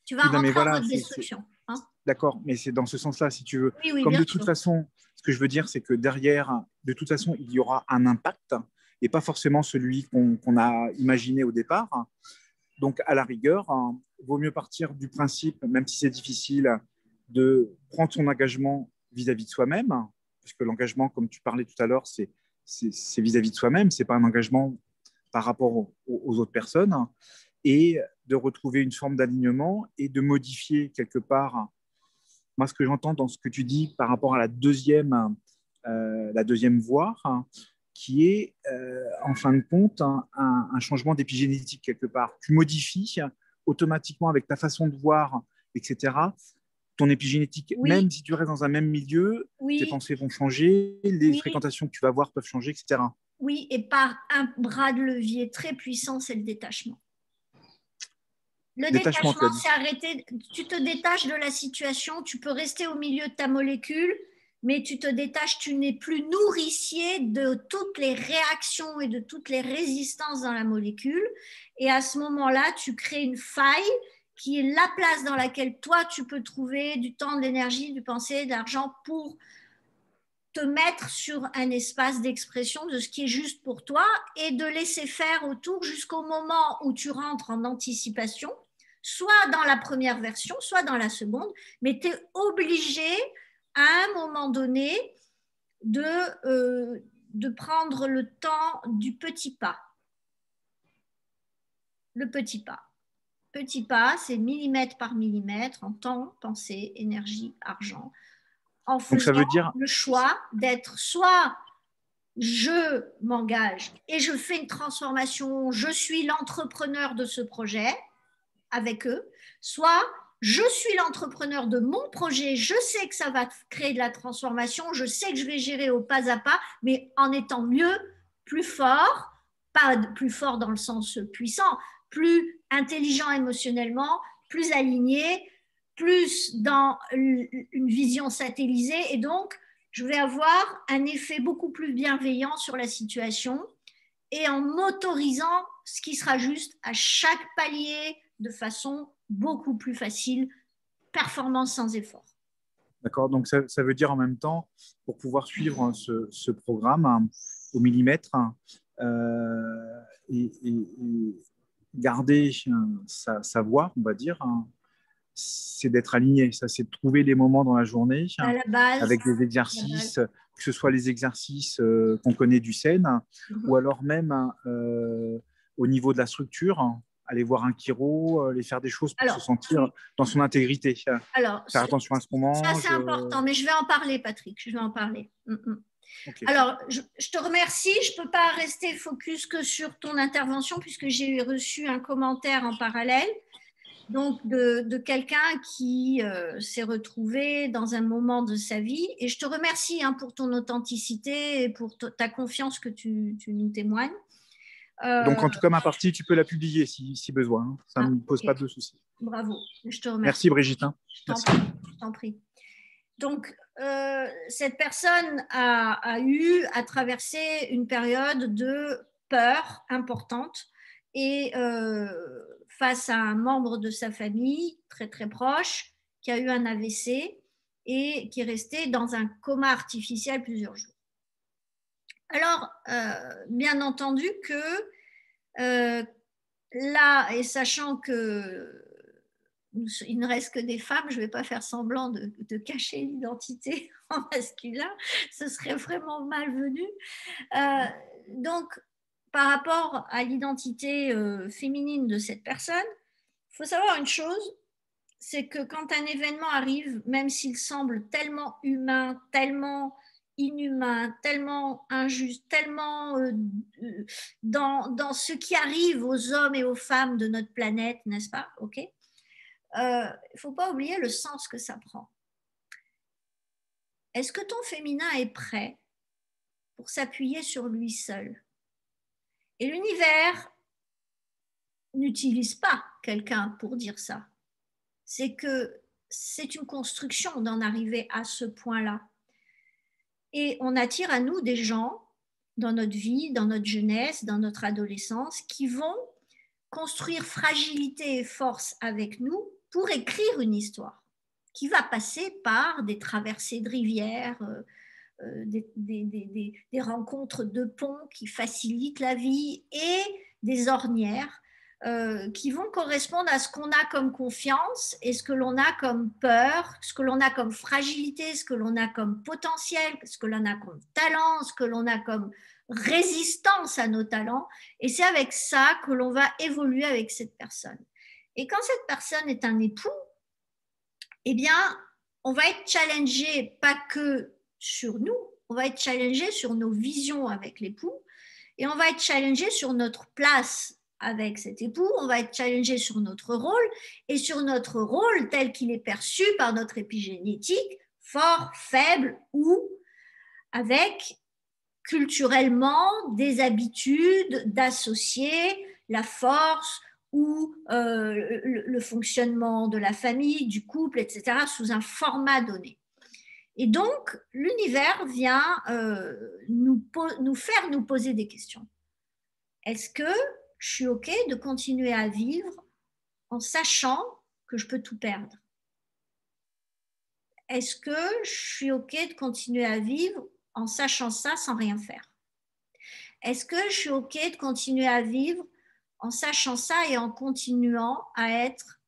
Tu vas oui, non, mais rentrer en voilà, mode destruction. Hein. D'accord, mais c'est dans ce sens-là, si tu veux. Oui, oui, Comme bien de toute sûr. façon, ce que je veux dire, c'est que derrière, de toute façon, il y aura un impact et pas forcément celui qu'on a imaginé au départ. Donc, à la rigueur, vaut mieux partir du principe, même si c'est difficile, de prendre son engagement vis-à-vis de soi-même, parce que l'engagement, comme tu parlais tout à l'heure, c'est vis-à-vis de soi-même, c'est pas un engagement par rapport aux autres personnes, et de retrouver une forme d'alignement et de modifier quelque part. Moi, ce que j'entends dans ce que tu dis par rapport à la deuxième voie, qui est en fin de compte un changement d'épigénétique quelque part. Tu modifies automatiquement avec ta façon de voir, etc., ton épigénétique, Oui. même si tu restes dans un même milieu, Oui. tes pensées vont changer, les Oui. fréquentations que tu vas avoir peuvent changer, etc. Oui, et par un bras de levier très puissant, c'est le détachement. Le détachement, c'est arrêter. Tu te détaches de la situation, tu peux rester au milieu de ta molécule, mais tu te détaches, tu n'es plus nourricier de toutes les réactions et de toutes les résistances dans la molécule. Et à ce moment-là, tu crées une faille qui est la place dans laquelle toi, tu peux trouver du temps, de l'énergie, du pensée, de l'argent pour te mettre sur un espace d'expression de ce qui est juste pour toi et de laisser faire autour jusqu'au moment où tu rentres en anticipation, soit dans la première version, soit dans la seconde, mais tu es obligé à un moment donné de prendre le temps du petit pas. Le petit pas. Petit pas, c'est millimètre par millimètre en temps, pensée, énergie, argent, en faisant Donc ça veut dire... le choix d'être soit je m'engage et je fais une transformation, je suis l'entrepreneur de ce projet avec eux, soit je suis l'entrepreneur de mon projet, je sais que ça va créer de la transformation, je sais que je vais gérer au pas à pas, mais en étant mieux, plus fort, pas plus fort dans le sens puissant, plus intelligent émotionnellement, plus aligné, plus dans une vision satellisée, et donc je vais avoir un effet beaucoup plus bienveillant sur la situation et en m'autorisant ce qui sera juste à chaque palier de façon beaucoup plus facile, performance sans effort. D'accord, donc ça veut dire en même temps, pour pouvoir suivre ce programme au millimètre et garder sa voie, on va dire, c'est d'être aligné. Ça, c'est de trouver les moments dans la journée à la base, avec des exercices, que ce soit les exercices qu'on connaît du SEN, ou alors même au niveau de la structure, aller voir un chiro, aller faire des choses pour se sentir dans son intégrité. Alors, faire attention à ce qu'on mange. Ça, c'est important, mais je vais en parler, Patrick, je vais en parler. Okay. Alors, je te remercie. Je ne peux pas rester focus que sur ton intervention puisque j'ai reçu un commentaire en parallèle donc de quelqu'un qui s'est retrouvé dans un moment de sa vie. Et je te remercie pour ton authenticité et pour ta confiance que tu nous témoignes. Donc, en tout cas, ma partie, tu peux la publier si besoin. Ça ne me pose pas de soucis. Bravo, je te remercie. Merci, Brigitte. Je t'en prie. Donc, cette personne a traversé une période de peur importante et face à un membre de sa famille très très proche qui a eu un AVC et qui est resté dans un coma artificiel plusieurs jours. Alors, bien entendu que là, et sachant que il ne reste que des femmes, je ne vais pas faire semblant de cacher l'identité en masculin, ce serait vraiment malvenu. Donc, par rapport à l'identité féminine de cette personne, il faut savoir une chose, c'est que quand un événement arrive, même s'il semble tellement humain, tellement inhumain, tellement injuste, tellement dans ce qui arrive aux hommes et aux femmes de notre planète, n'est-ce pas? Ok. Il ne faut pas oublier le sens que ça prend. Est-ce que ton féminin est prêt pour s'appuyer sur lui seul? Et l'univers n'utilise pas quelqu'un pour dire ça. C'est que c'est une construction d'en arriver à ce point-là. Et on attire à nous des gens dans notre vie, dans notre jeunesse, dans notre adolescence, qui vont construire fragilité et force avec nous pour écrire une histoire qui va passer par des traversées de rivières, des rencontres de ponts qui facilitent la vie et des ornières qui vont correspondre à ce qu'on a comme confiance et ce que l'on a comme peur, ce que l'on a comme fragilité, ce que l'on a comme potentiel, ce que l'on a comme talent, ce que l'on a comme résistance à nos talents. Et c'est avec ça que l'on va évoluer avec cette personne. Et quand cette personne est un époux, eh bien, on va être challengé pas que sur nous, on va être challengé sur nos visions avec l'époux et on va être challengé sur notre place avec cet époux, on va être challengé sur notre rôle et sur notre rôle tel qu'il est perçu par notre épigénétique, fort, faible ou avec culturellement des habitudes d'associer la force ou le fonctionnement de la famille, du couple, etc., sous un format donné. Et donc, l'univers vient nous faire nous poser des questions. Est-ce que je suis OK de continuer à vivre en sachant que je peux tout perdre? Est-ce que je suis OK de continuer à vivre en sachant ça sans rien faire? Est-ce que je suis OK de continuer à vivre en sachant ça et en continuant à être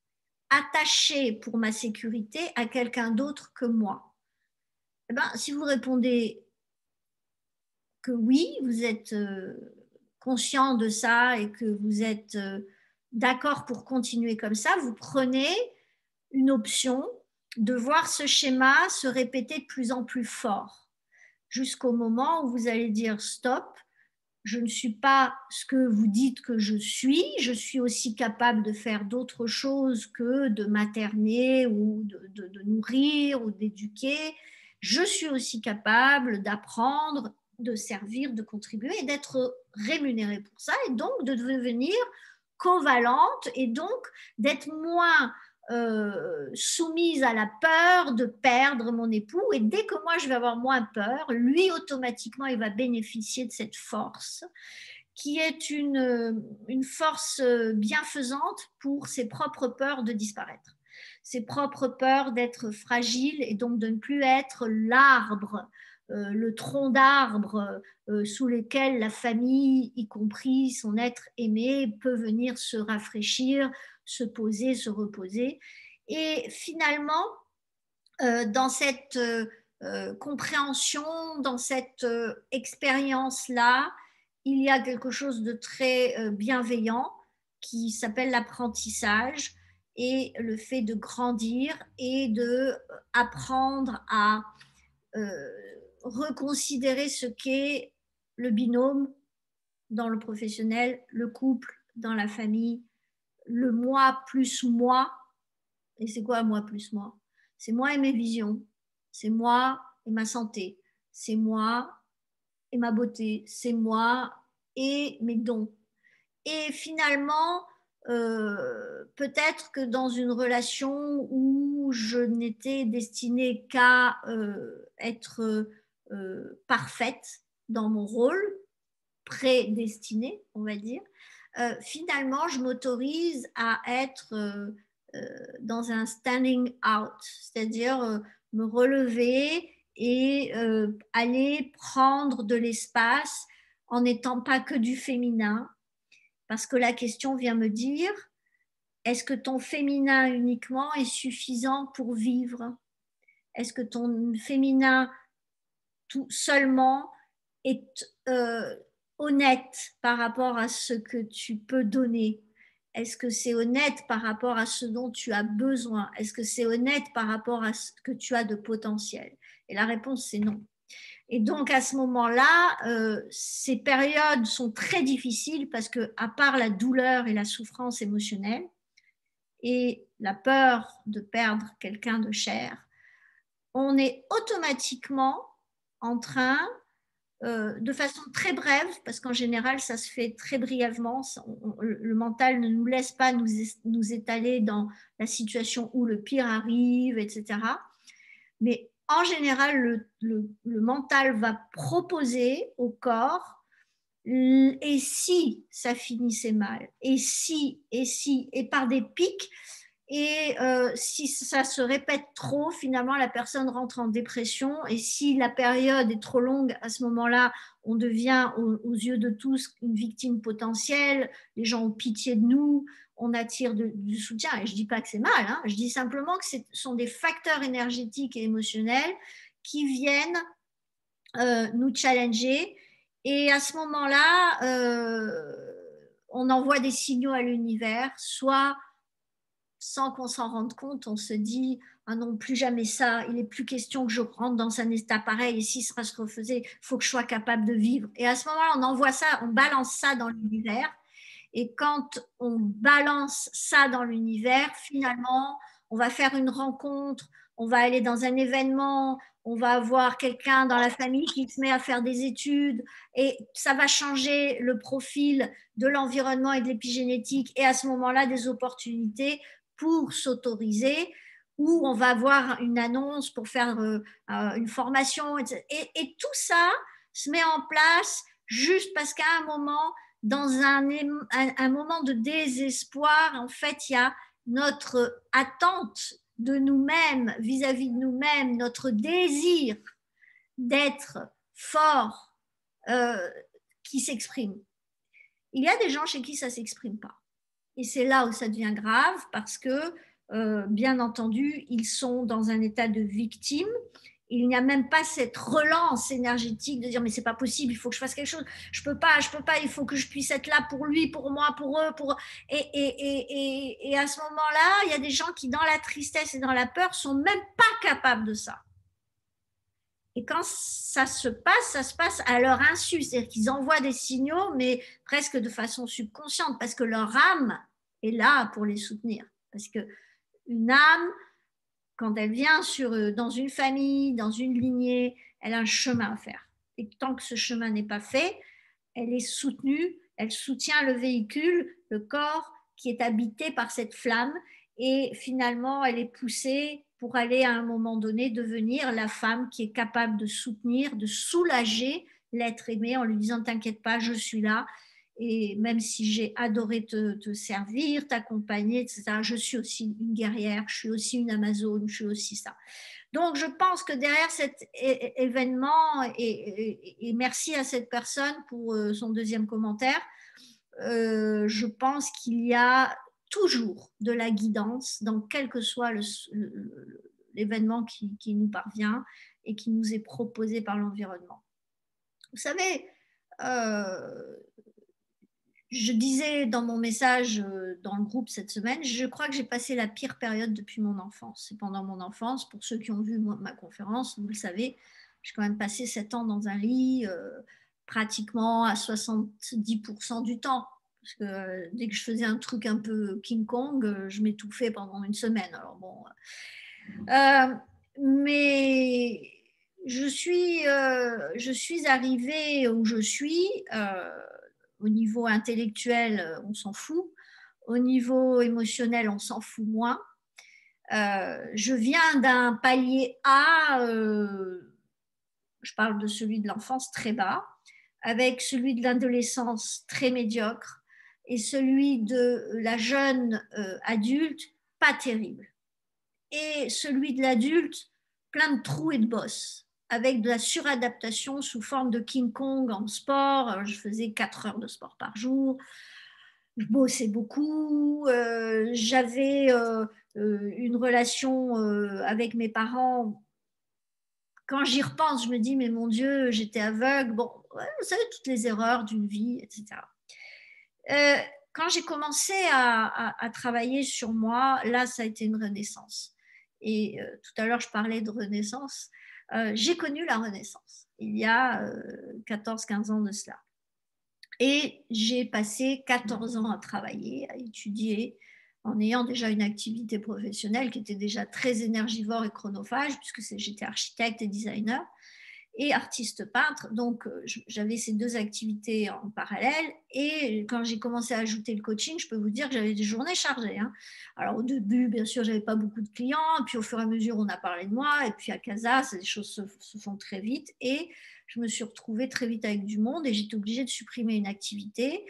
attachée pour ma sécurité à quelqu'un d'autre que moi? Eh ben, si vous répondez que oui, vous êtes conscient de ça et que vous êtes d'accord pour continuer comme ça, vous prenez une option de voir ce schéma se répéter de plus en plus fort jusqu'au moment où vous allez dire stop, je ne suis pas ce que vous dites que je suis aussi capable de faire d'autres choses que de materner ou de nourrir ou d'éduquer, je suis aussi capable d'apprendre, de servir, de contribuer et d'être rémunérée pour ça et donc de devenir covalente et donc d'être moins soumise à la peur de perdre mon époux et dès que moi je vais avoir moins peur, lui automatiquement il va bénéficier de cette force qui est une force bienfaisante pour ses propres peurs de disparaître, ses propres peurs d'être fragile et donc de ne plus être l'arbre, le tronc d'arbre sous lequel la famille, y compris son être aimé, peut venir se rafraîchir, se poser, se reposer. Et finalement, dans cette compréhension, dans cette expérience-là, il y a quelque chose de très bienveillant qui s'appelle l'apprentissage et le fait de grandir et de apprendre à reconsidérer ce qu'est le binôme dans le professionnel, le couple dans la famille, le moi plus moi. Et c'est quoi moi plus moi? C'est moi et mes visions, c'est moi et ma santé, c'est moi et ma beauté, c'est moi et mes dons. Et finalement, peut-être que dans une relation où je n'étais destinée qu'à être parfaite dans mon rôle, prédestinée, on va dire, finalement, je m'autorise à être dans un standing out, c'est-à-dire me relever et aller prendre de l'espace en n'étant pas que du féminin, parce que la question vient me dire, est-ce que ton féminin uniquement est suffisant pour vivre? Est-ce que ton féminin tout seulement est honnête par rapport à ce que tu peux donner? Est-ce que c'est honnête par rapport à ce dont tu as besoin? Est-ce que c'est honnête par rapport à ce que tu as de potentiel? Et la réponse, c'est non. Et donc, à ce moment-là, ces périodes sont très difficiles parce que, à part la douleur et la souffrance émotionnelle et la peur de perdre quelqu'un de cher, on est automatiquement en train, de façon très brève, parce qu'en général, ça se fait très brièvement, le mental ne nous laisse pas nous étaler dans la situation où le pire arrive, etc. Mais en général, le mental va proposer au corps, et si ça finissait mal, et si, et par des pics, et si ça se répète trop, finalement, la personne rentre en dépression, et si la période est trop longue, à ce moment-là, on devient, aux yeux de tous, une victime potentielle, les gens ont pitié de nous, on attire du soutien, et je ne dis pas que c'est mal, hein, je dis simplement que ce sont des facteurs énergétiques et émotionnels qui viennent nous challenger, et à ce moment-là, on envoie des signaux à l'univers, soit sans qu'on s'en rende compte, on se dit ah non, plus jamais ça, il n'est plus question que je rentre dans un état pareil, et si ça se refaisait, il faut que je sois capable de vivre. Et à ce moment-là, on envoie ça, on balance ça dans l'univers, et quand on balance ça dans l'univers, finalement, on va faire une rencontre, on va aller dans un événement, on va avoir quelqu'un dans la famille qui se met à faire des études, et ça va changer le profil de l'environnement et de l'épigénétique, et à ce moment-là, des opportunités pour s'autoriser, ou on va avoir une annonce pour faire une formation, etc. Et tout ça se met en place juste parce qu'à un moment, dans un moment de désespoir, en fait, il y a notre attente de nous-mêmes, vis-à-vis de nous-mêmes, notre désir d'être fort qui s'exprime. Il y a des gens chez qui ça ne s'exprime pas. Et c'est là où ça devient grave parce que, bien entendu, ils sont dans un état de victime. Il n'y a même pas cette relance énergétique de dire mais c'est pas possible, il faut que je fasse quelque chose, je peux pas, il faut que je puisse être là pour lui, pour moi, pour eux, pour... Et à ce moment-là, il y a des gens qui, dans la tristesse et dans la peur, sont même pas capables de ça. Et quand ça se passe à leur insu, c'est-à-dire qu'ils envoient des signaux, mais presque de façon subconsciente, parce que leur âme est là pour les soutenir. Parce qu'une âme, quand elle vient dans une famille, dans une lignée, elle a un chemin à faire. Et tant que ce chemin n'est pas fait, elle est soutenue, elle soutient le véhicule, le corps qui est habité par cette flamme, et finalement, elle est poussée pour aller à un moment donné devenir la femme qui est capable de soutenir, de soulager l'être aimé en lui disant t'inquiète pas, je suis là, et même si j'ai adoré te servir, t'accompagner, etc., je suis aussi une guerrière, je suis aussi une Amazone, je suis aussi ça. Donc je pense que derrière cet événement, et merci à cette personne pour son deuxième commentaire, je pense qu'il y a toujours de la guidance dans quel que soit l'événement qui nous parvient et qui nous est proposé par l'environnement. Vous savez, je disais dans mon message dans le groupe cette semaine, je crois que j'ai passé la pire période depuis mon enfance. Et pendant mon enfance, pour ceux qui ont vu ma conférence, vous le savez, j'ai quand même passé 7 ans dans un lit, pratiquement à 70% du temps. Parce que dès que je faisais un truc un peu King Kong, je m'étouffais pendant une semaine. Alors bon, mais je suis arrivée où je suis. Au niveau intellectuel, on s'en fout. Au niveau émotionnel, on s'en fout moins. Je viens d'un palier A, je parle de celui de l'enfance très bas, avec celui de l'adolescence très médiocre, et celui de la jeune adulte, pas terrible. Et celui de l'adulte, plein de trous et de bosses, avec de la suradaptation sous forme de King Kong en sport. Alors, je faisais 4 heures de sport par jour. je bossais beaucoup, j'avais une relation avec mes parents. Quand j'y repense, je me dis, mais mon Dieu, j'étais aveugle. Bon, ouais, vous savez, toutes les erreurs d'une vie, etc. Euh, Quand j'ai commencé à travailler sur moi, là, ça a été une renaissance. Et tout à l'heure, je parlais de renaissance. J'ai connu la renaissance il y a 14-15 ans de cela. Et j'ai passé 14 ans à travailler, à étudier, en ayant déjà une activité professionnelle qui était déjà très énergivore et chronophage, puisque j'étais architecte et designer et artiste peintre. Donc, j'avais ces deux activités en parallèle. Et quand j'ai commencé à ajouter le coaching, je peux vous dire que j'avais des journées chargées. Hein. Alors, au début, bien sûr, je n'avais pas beaucoup de clients. Puis, au fur et à mesure, on a parlé de moi. Et puis, à Casa, les choses se font très vite. Et je me suis retrouvée très vite avec du monde et j'étais obligée de supprimer une activité.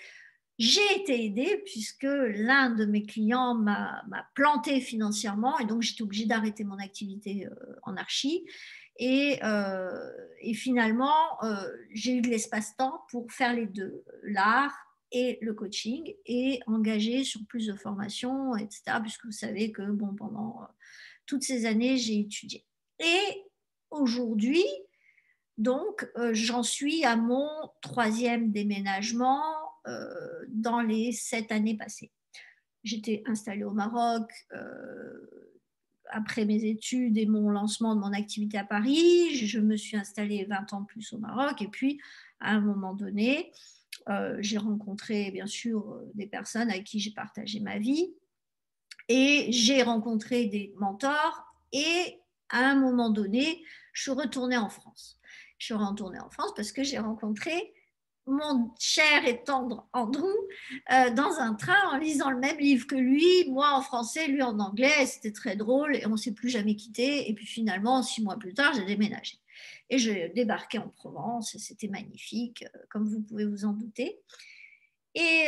J'ai été aidée puisque l'un de mes clients m'a planté financièrement et donc j'étais obligée d'arrêter mon activité en archi. Et finalement, j'ai eu de l'espace-temps pour faire les deux, l'art et le coaching, et engager sur plus de formations, etc. Puisque vous savez que bon, pendant toutes ces années, j'ai étudié. Et aujourd'hui, donc, j'en suis à mon 3e déménagement dans les 7 années passées. J'étais installée au Maroc après mes études et mon lancement de mon activité à Paris. Je me suis installée 20 ans plus au Maroc. Et puis, à un moment donné, j'ai rencontré, bien sûr, des personnes avec qui j'ai partagé ma vie. Et j'ai rencontré des mentors. Et à un moment donné, je suis retournée en France. Je suis retournée en France parce que j'ai rencontré mon cher et tendre Andrew dans un train en lisant le même livre que lui, moi en français, lui en anglais. C'était très drôle et on ne s'est plus jamais quitté. Et puis finalement, 6 mois plus tard, j'ai déménagé. Et j'ai débarqué en Provence et c'était magnifique, comme vous pouvez vous en douter. Et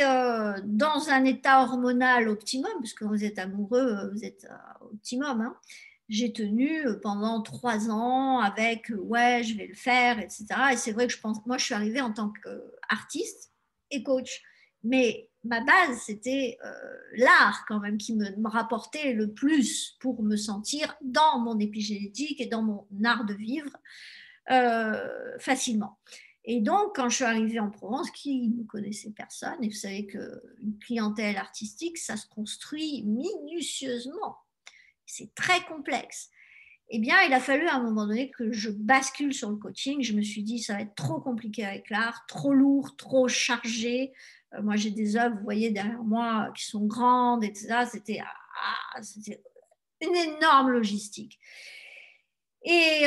dans un état hormonal optimum, parce que quand vous êtes amoureux, vous êtes optimum, hein, j'ai tenu pendant 3 ans avec ouais, je vais le faire, etc. Et c'est vrai que je pense, moi, je suis arrivée en tant qu'artiste et coach, mais ma base, c'était l'art quand même qui me rapportait le plus pour me sentir dans mon épigénétique et dans mon art de vivre facilement. Et donc, quand je suis arrivée en Provence, qui ne connaissait personne, et vous savez qu'une clientèle artistique, ça se construit minutieusement. C'est très complexe. Eh bien, il a fallu à un moment donné que je bascule sur le coaching. Je me suis dit, ça va être trop compliqué avec l'art, trop lourd, trop chargé. Moi, j'ai des œuvres, vous voyez, derrière moi, qui sont grandes, etc. C'était une énorme logistique. Et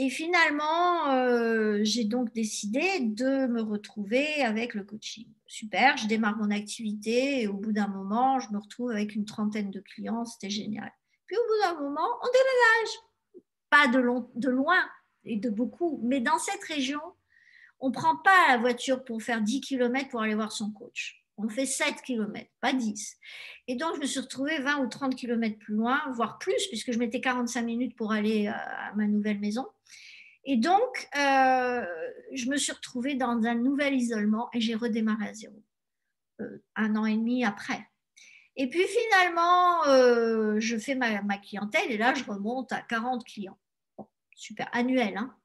finalement, j'ai donc décidé de me retrouver avec le coaching. Super, je démarre mon activité et au bout d'un moment, je me retrouve avec une trentaine de clients, c'était génial. Puis au bout d'un moment, on déménage. Pas de loin et de beaucoup, mais dans cette région, on ne prend pas la voiture pour faire 10 km pour aller voir son coach. On fait 7 km, pas 10. Et donc, je me suis retrouvée 20 ou 30 km plus loin, voire plus, puisque je mettais 45 minutes pour aller à ma nouvelle maison. Et donc, je me suis retrouvée dans un nouvel isolement et j'ai redémarré à zéro, 1 an et demi après. Et puis finalement, je fais ma clientèle et là, je remonte à 40 clients. Bon, super, annuel, hein.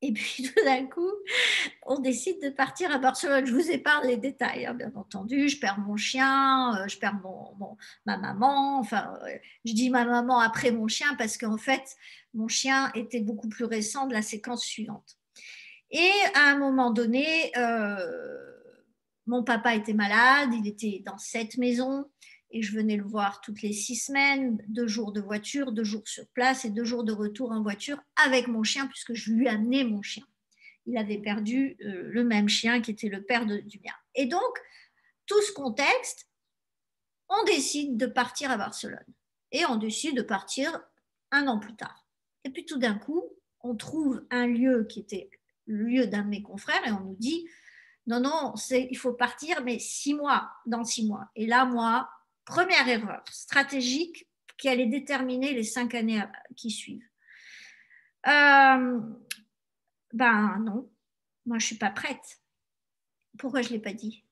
Et puis tout d'un coup, on décide de partir à Barcelone. Je vous épargne les détails, hein, bien entendu. Je perds mon chien, je perds ma maman. Enfin, je dis ma maman après mon chien parce qu'en fait, mon chien était beaucoup plus récent de la séquence suivante. Et à un moment donné, mon papa était malade, il était dans cette maison et je venais le voir toutes les 6 semaines, 2 jours de voiture, 2 jours sur place et 2 jours de retour en voiture avec mon chien puisque je lui amenais mon chien. Il avait perdu le même chien qui était le père du mien. Et donc, tout ce contexte, on décide de partir à Barcelone. Et on décide de partir 1 an plus tard. Et puis tout d'un coup, on trouve un lieu qui était le lieu d'un de mes confrères et on nous dit, non, non, il faut partir, mais 6 mois, dans 6 mois. Et là, moi, première erreur stratégique qui allait déterminer les 5 années qui suivent. Ben non, moi je ne suis pas prête. Pourquoi je ne l'ai pas dit?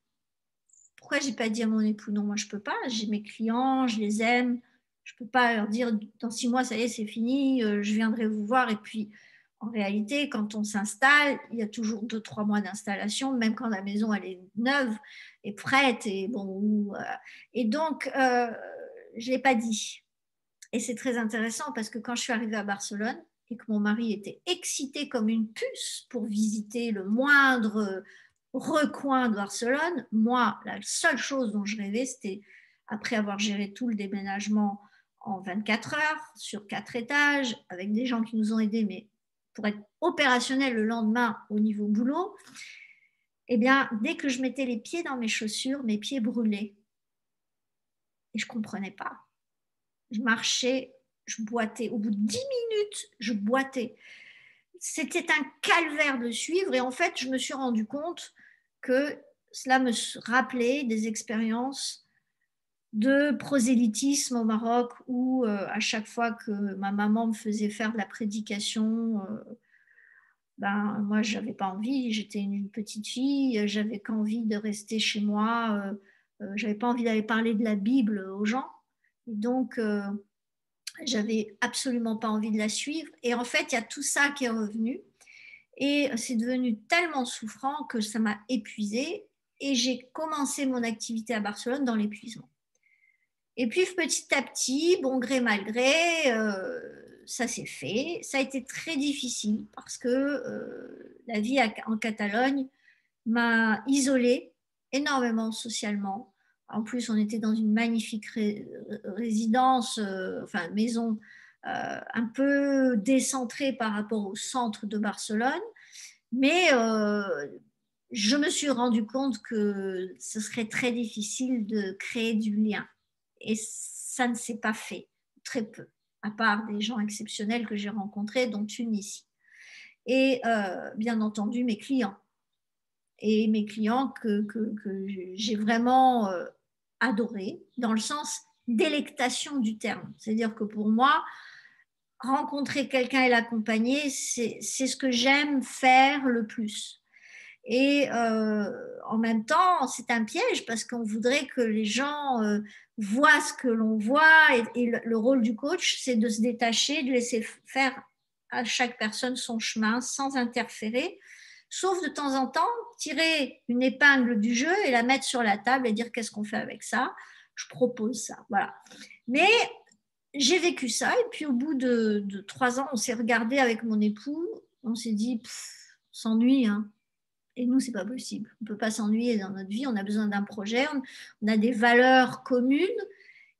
pourquoi j'ai pas dit à mon époux, non, moi je peux pas, j'ai mes clients, je les aime, je peux pas leur dire dans 6 mois, ça y est, c'est fini, je viendrai vous voir. Et puis, en réalité, quand on s'installe, il y a toujours 2-3 mois d'installation, même quand la maison elle est neuve et prête. Et, bon, et donc, je l'ai pas dit. Et c'est très intéressant parce que quand je suis arrivée à Barcelone et que mon mari était excité comme une puce pour visiter le moindre recoin de Barcelone, moi, la seule chose dont je rêvais, c'était, après avoir géré tout le déménagement en 24 heures, sur 4 étages, avec des gens qui nous ont aidés, mais pour être opérationnel le lendemain au niveau boulot, eh bien, dès que je mettais les pieds dans mes chaussures, mes pieds brûlaient. Et je ne comprenais pas. Je marchais, je boitais. Au bout de 10 minutes, je boitais. C'était un calvaire de suivre. Et en fait, je me suis rendu compte que cela me rappelait des expériences de prosélytisme au Maroc où à chaque fois que ma maman me faisait faire de la prédication, ben, moi, je n'avais pas envie. J'étais une petite fille. J'avais qu'envie de rester chez moi. Je n'avais pas envie d'aller parler de la Bible aux gens. Et donc, j'avais absolument pas envie de la suivre. Et en fait, il y a tout ça qui est revenu. Et c'est devenu tellement souffrant que ça m'a épuisée. Et j'ai commencé mon activité à Barcelone dans l'épuisement. Et puis petit à petit, bon gré mal gré, ça s'est fait. Ça a été très difficile parce que la vie en Catalogne m'a isolée énormément socialement. En plus, on était dans une magnifique résidence, enfin maison un peu décentrée par rapport au centre de Barcelone. Mais je me suis rendu compte que ce serait très difficile de créer du lien. Et ça ne s'est pas fait, très peu, à part des gens exceptionnels que j'ai rencontrés, dont une ici. Et bien entendu, mes clients. Et mes clients que j'ai vraiment adorés, dans le sens délectation du terme. C'est-à-dire que pour moi, rencontrer quelqu'un et l'accompagner, c'est ce que j'aime faire le plus. Et en même temps, c'est un piège parce qu'on voudrait que les gens voient ce que l'on voit. Et le rôle du coach, c'est de se détacher, de laisser faire à chaque personne son chemin sans interférer, sauf de temps en temps tirer une épingle du jeu et la mettre sur la table et dire qu'est-ce qu'on fait avec ça. Je propose ça. Voilà. Mais j'ai vécu ça et puis au bout de 3 ans, on s'est regardé avec mon époux, on s'est dit, on s'ennuie, hein. Et nous, c'est pas possible. On ne peut pas s'ennuyer dans notre vie. On a besoin d'un projet. On a des valeurs communes.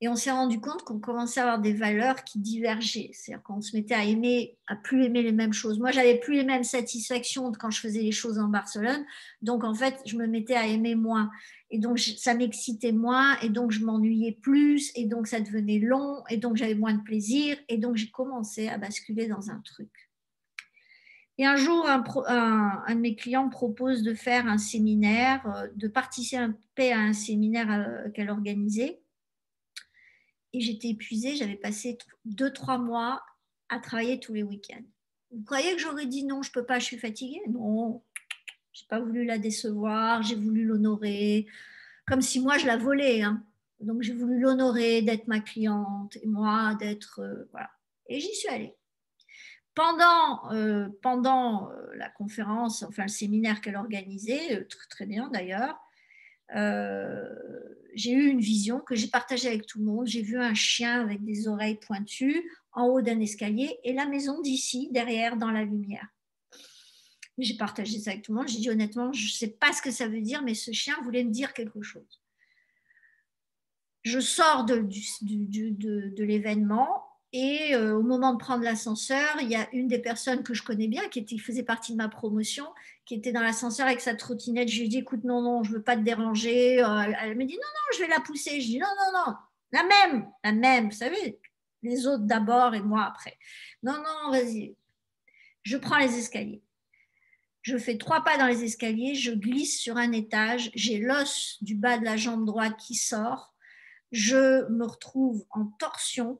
Et on s'est rendu compte qu'on commençait à avoir des valeurs qui divergeaient. C'est-à-dire qu'on se mettait à aimer, à plus aimer les mêmes choses. Moi, j'avais plus les mêmes satisfactions quand je faisais les choses en Barcelone. Donc, en fait, je me mettais à aimer moins. Et donc, ça m'excitait moins. Et donc, je m'ennuyais plus. Et donc, ça devenait long. Et donc, j'avais moins de plaisir. Et donc, j'ai commencé à basculer dans un truc. Et un jour, un de mes clients me propose de faire un séminaire, de participer à un séminaire qu'elle organisait. Et j'étais épuisée, j'avais passé 2-3 mois à travailler tous les week-ends. Vous croyez que j'aurais dit non, je ne peux pas, je suis fatiguée? Non, je n'ai pas voulu la décevoir, j'ai voulu l'honorer, comme si moi je la volais. Hein. Donc j'ai voulu l'honorer, d'être ma cliente, et moi d'être... voilà. Et j'y suis allée. Pendant la conférence, enfin le séminaire qu'elle organisait, très, très bien d'ailleurs, j'ai eu une vision que j'ai partagée avec tout le monde. J'ai vu un chien avec des oreilles pointues en haut d'un escalier et la maison d'ici, derrière, dans la lumière. J'ai partagé ça avec tout le monde. J'ai dit honnêtement, je ne sais pas ce que ça veut dire, mais ce chien voulait me dire quelque chose. Je sors de l'événement. Et au moment de prendre l'ascenseur, il y a une des personnes que je connais bien, qui faisait partie de ma promotion, qui était dans l'ascenseur avec sa trottinette. Je lui ai dit, écoute, non, je ne veux pas te déranger. Elle me dit, non, je vais la pousser. Je dis, non, la même, vous savez, les autres d'abord et moi après. Non, vas-y. Je prends les escaliers. Je fais 3 pas dans les escaliers, je glisse sur un étage, j'ai l'os du bas de la jambe droite qui sort. Je me retrouve en torsion.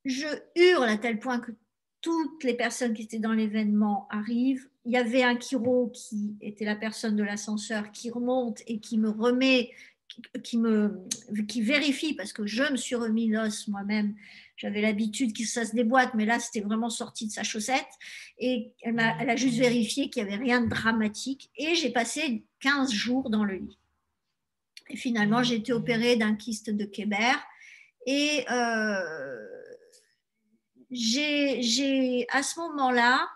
Je hurle à tel point que toutes les personnes qui étaient dans l'événement arrivent. il y avait un chiro qui était la personne de l'ascenseur qui remonte et qui me remet, qui vérifie, parce que je me suis remis l'os moi-même. J'avais l'habitude que ça se déboîte, mais là, c'était vraiment sorti de sa chaussette. Et elle a juste vérifié qu'il n'y avait rien de dramatique. Et j'ai passé 15 jours dans le lit. Et finalement, j'ai été opérée d'un kyste de Kéber. Et j'ai, à ce moment-là,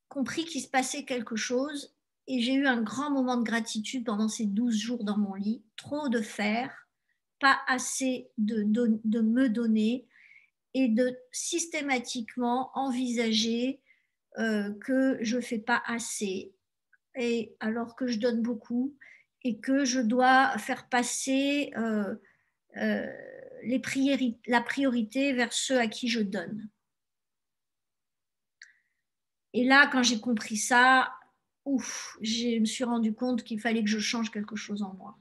compris qu'il se passait quelque chose. Et j'ai eu un grand moment de gratitude pendant ces 12 jours dans mon lit. Trop de faire, pas assez de me donner, et de systématiquement envisager que je ne fais pas assez, et alors que je donne beaucoup, et que je dois faire passer la priorité vers ceux à qui je donne. Et là, quand j'ai compris ça, je me suis rendu compte qu'il fallait que je change quelque chose en moi.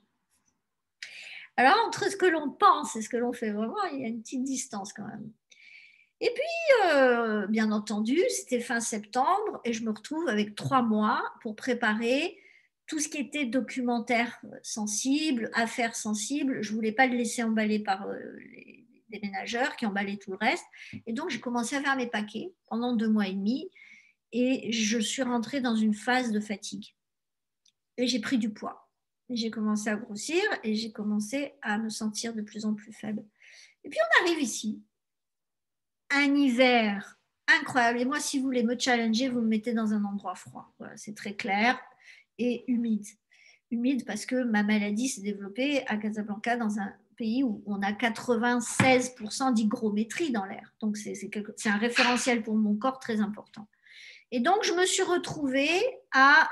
Alors, entre ce que l'on pense et ce que l'on fait vraiment, il y a une petite distance quand même. Et puis, bien entendu, c'était fin septembre et je me retrouve avec 3 mois pour préparer tout ce qui était documentaire sensible, affaires sensibles. Je ne voulais pas le laisser emballer par les déménageurs qui emballaient tout le reste. Et donc, j'ai commencé à faire mes paquets pendant 2 mois et demi et je suis rentrée dans une phase de fatigue. Et j'ai pris du poids. J'ai commencé à grossir et j'ai commencé à me sentir de plus en plus faible. Et puis, on arrive ici. Un hiver incroyable. Et moi, si vous voulez me challenger, vous me mettez dans un endroit froid. Voilà, c'est très clair et humide. Humide parce que ma maladie s'est développée à Casablanca, dans un pays où on a 96% d'hygrométrie dans l'air. Donc, c'est un référentiel pour mon corps très important. Et donc, je me suis retrouvée à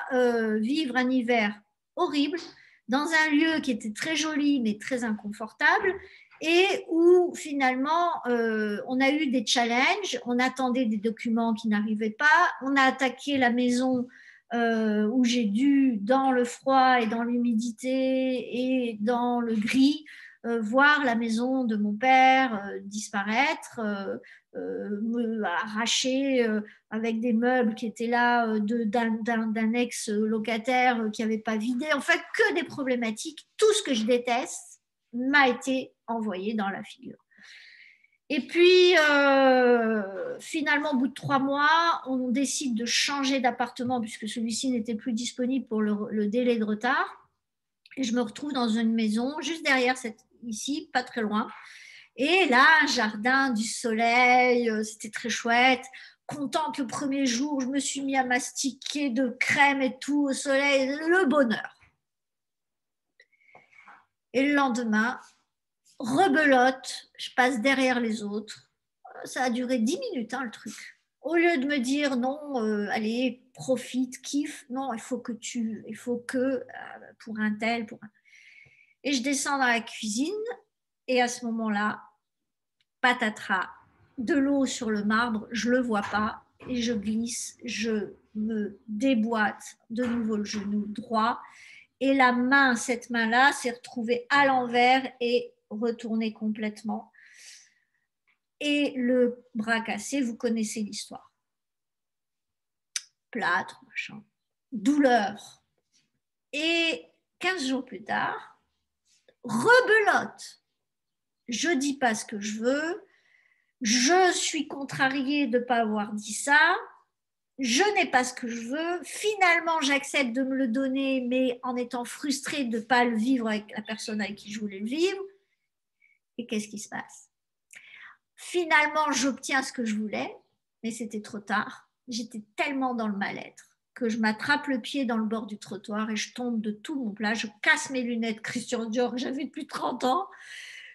vivre un hiver horrible dans un lieu qui était très joli, mais très inconfortable, et où finalement on a eu des challenges, on attendait des documents qui n'arrivaient pas, on a attaqué la maison où j'ai dû, dans le froid et dans l'humidité et dans le gris, voir la maison de mon père disparaître, me arracher avec des meubles qui étaient là d'un ex-locataire qui n'avait pas vidé, en fait que des problématiques. Tout ce que je déteste m'a été envoyé dans la figure. Et puis, finalement, au bout de 3 mois, on décide de changer d'appartement puisque celui-ci n'était plus disponible pour le délai de retard. Et je me retrouve dans une maison juste derrière ici, pas très loin. Et là, un jardin, du soleil, c'était très chouette. Contente le premier jour, je me suis mis à mastiquer de crème et tout au soleil, le bonheur. Et le lendemain, rebelote, je passe derrière les autres. Ça a duré 10 minutes, le truc. Au lieu de me dire non, allez, profite, kiffe, non, il faut que, pour un tel, pour un... Et je descends dans la cuisine, et à ce moment-là, patatras, de l'eau sur le marbre, je ne le vois pas, et je glisse, je me déboîte de nouveau le genou droit, et la main, cette main-là, s'est retrouvée à l'envers et retournée complètement. Et le bras cassé, vous connaissez l'histoire. Plâtre, machin, douleur. Et 15 jours plus tard, rebelote. Je ne dis pas ce que je veux, je suis contrariée de ne pas avoir dit ça, je n'ai pas ce que je veux, finalement j'accepte de me le donner, mais en étant frustrée de ne pas le vivre avec la personne avec qui je voulais le vivre. Et qu'est-ce qui se passe? Finalement, j'obtiens ce que je voulais, mais c'était trop tard. J'étais tellement dans le mal-être que je m'attrape le pied dans le bord du trottoir et je tombe de tout mon plat. Je casse mes lunettes Christian Dior que j'avais depuis 30 ans.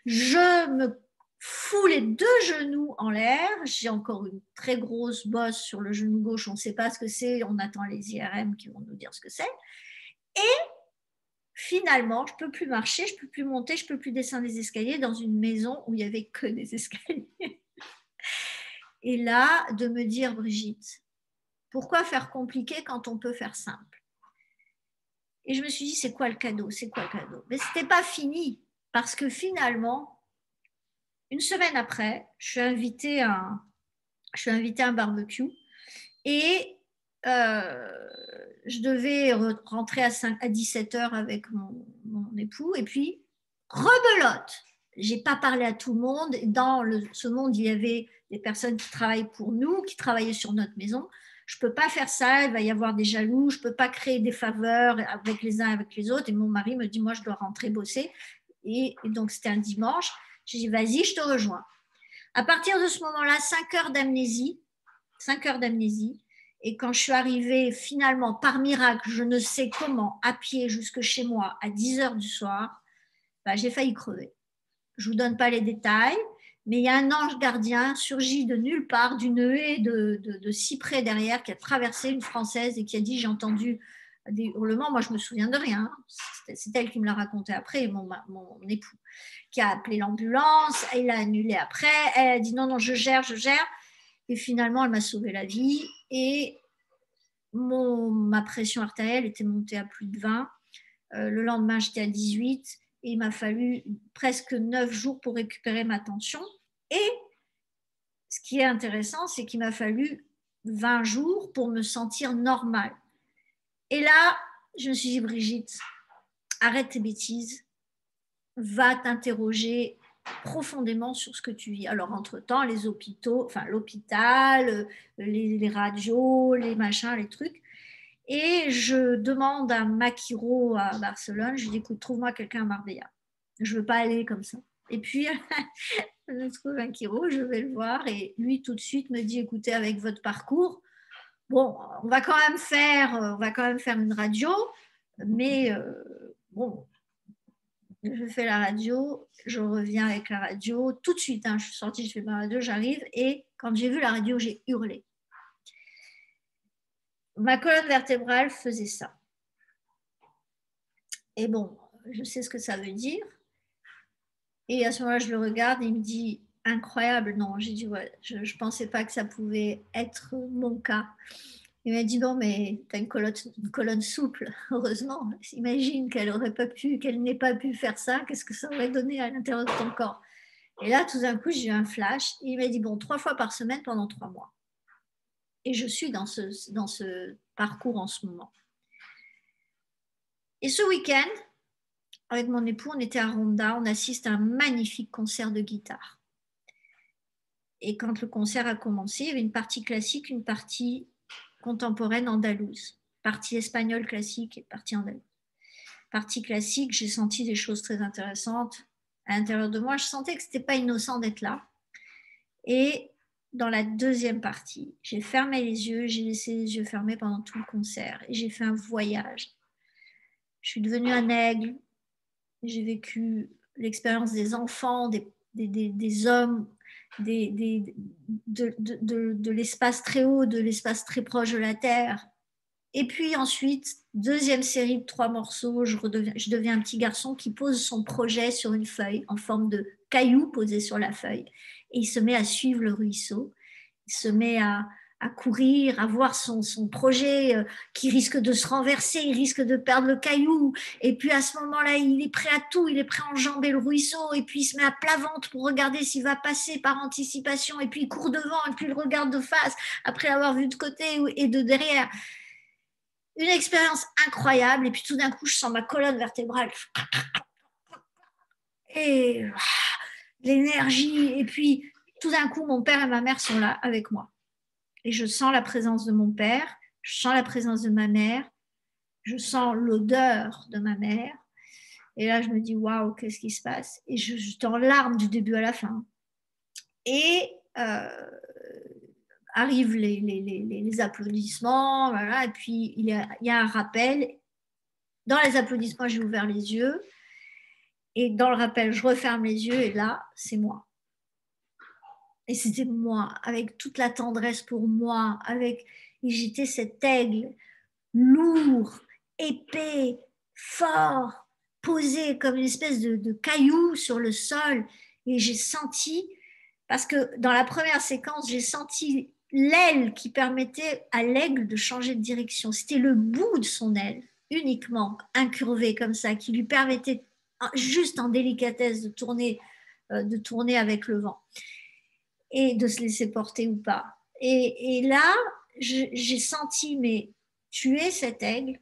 Je me fous les 2 genoux en l'air. J'ai encore une très grosse bosse sur le genou gauche. On ne sait pas ce que c'est. On attend les IRM qui vont nous dire ce que c'est. Et finalement, je ne peux plus marcher, je ne peux plus monter, je ne peux plus descendre les escaliers dans une maison où il n'y avait que des escaliers. Et là, de me dire, Brigitte, pourquoi faire compliqué quand on peut faire simple? Et je me suis dit, c'est quoi le cadeau? C'est quoi le cadeau? Mais ce n'était pas fini, parce que finalement, une semaine après, je suis invitée à un barbecue et je devais rentrer à 17 heures avec mon époux, et puis, rebelote. J'ai pas parlé à tout le monde. Dans ce monde, il y avait des personnes qui travaillent pour nous, qui travaillaient sur notre maison. Je peux pas faire ça, il va y avoir des jaloux, je peux pas créer des faveurs avec les uns et avec les autres. Et mon mari me dit, moi, je dois rentrer bosser. Et donc, c'était un dimanche. J'ai dit, vas-y, je te rejoins. À partir de ce moment-là, 5 heures d'amnésie. 5 heures d'amnésie. Et quand je suis arrivée, finalement, par miracle, je ne sais comment, à pied jusque chez moi, à 10 heures du soir, bah, j'ai failli crever. Je ne vous donne pas les détails, mais il y a un ange gardien surgi de nulle part, d'une haie de cyprès derrière, qui a traversé une Française et qui a dit, j'ai entendu des hurlements. Moi, je me souviens de rien. C'est elle qui me l'a raconté après, mon époux, qui a appelé l'ambulance. Elle l'a annulé après. Elle a dit, non, non, je gère. Et finalement, elle m'a sauvé la vie. Et ma pression artérielle était montée à plus de 20. Le lendemain, j'étais à 18. Et il m'a fallu presque 9 jours pour récupérer ma tension. Et ce qui est intéressant, c'est qu'il m'a fallu 20 jours pour me sentir normale. Et là, je me suis dit, Brigitte, arrête tes bêtises, va t'interroger profondément sur ce que tu vis. Alors, entre-temps, les hôpitaux, enfin l'hôpital, les radios, les machins, les trucs. Et je demande à Makiro à Barcelone, je lui dis, écoute, trouve-moi quelqu'un à Marbella. Je ne veux pas aller comme ça. Et puis, je trouve un chiro, je vais le voir, et lui, tout de suite, me dit, écoutez, avec votre parcours, bon, on va quand même faire une radio, mais bon, je fais la radio, je reviens avec la radio, tout de suite, hein, je suis sortie, je fais ma radio, j'arrive, et quand j'ai vu la radio, j'ai hurlé. Ma colonne vertébrale faisait ça. Et bon, je sais ce que ça veut dire. Et à ce moment-là, je le regarde et il me dit, incroyable, non. J'ai dit, ouais, je ne pensais pas que ça pouvait être mon cas. Il m'a dit, non, mais tu as une colonne souple, heureusement. Imagine qu'elle n'ait pas pu faire ça, qu'est-ce que ça aurait donné à l'intérieur de ton corps. Et là, tout d'un coup, j'ai eu un flash. Et il m'a dit, bon, 3 fois par semaine pendant 3 mois. Et je suis dans ce parcours en ce moment. Et ce week-end, avec mon époux, on était à Ronda, on assiste à un magnifique concert de guitare. Et quand le concert a commencé, il y avait une partie classique, une partie contemporaine andalouse. Partie espagnole classique et partie andalouse. Partie classique, j'ai senti des choses très intéressantes à l'intérieur de moi. Je sentais que ce n'était pas innocent d'être là. Et dans la deuxième partie, j'ai fermé les yeux, j'ai laissé les yeux fermés pendant tout le concert et j'ai fait un voyage. Je suis devenue un aigle, j'ai vécu l'expérience des enfants, des hommes, de l'espace très haut, de l'espace très proche de la Terre. Et puis ensuite, deuxième série de 3 morceaux, je deviens un petit garçon qui pose son projet sur une feuille en forme de caillou posé sur la feuille. Et il se met à suivre le ruisseau, il se met à courir, à voir son projet qui risque de se renverser, il risque de perdre le caillou. Et puis à ce moment-là, il est prêt à tout, il est prêt à enjamber le ruisseau. Et puis il se met à plat ventre pour regarder s'il va passer par anticipation. Et puis il court devant, et puis il regarde de face après avoir vu de côté et de derrière. Une expérience incroyable. Et puis tout d'un coup, je sens ma colonne vertébrale. Et l'énergie. Et puis tout d'un coup, mon père et ma mère sont là avec moi. Et je sens la présence de mon père, je sens la présence de ma mère, je sens l'odeur de ma mère. Et là, je me dis, waouh, qu'est-ce qui se passe? Et je suis en larmes du début à la fin. Et arrivent les applaudissements, voilà, et puis il y a un rappel. Dans les applaudissements, j'ai ouvert les yeux. Et dans le rappel, je referme les yeux, et là, c'est moi. Et c'était moi, avec toute la tendresse pour moi, et j'étais cet aigle lourd, épais, fort, posé comme une espèce de caillou sur le sol. Et j'ai senti, parce que dans la première séquence, j'ai senti l'aile qui permettait à l'aigle de changer de direction. C'était le bout de son aile, uniquement, incurvé comme ça, qui lui permettait juste en délicatesse de tourner avec le vent. Et de se laisser porter ou pas. Et là, j'ai senti, mais tu es cet aigle,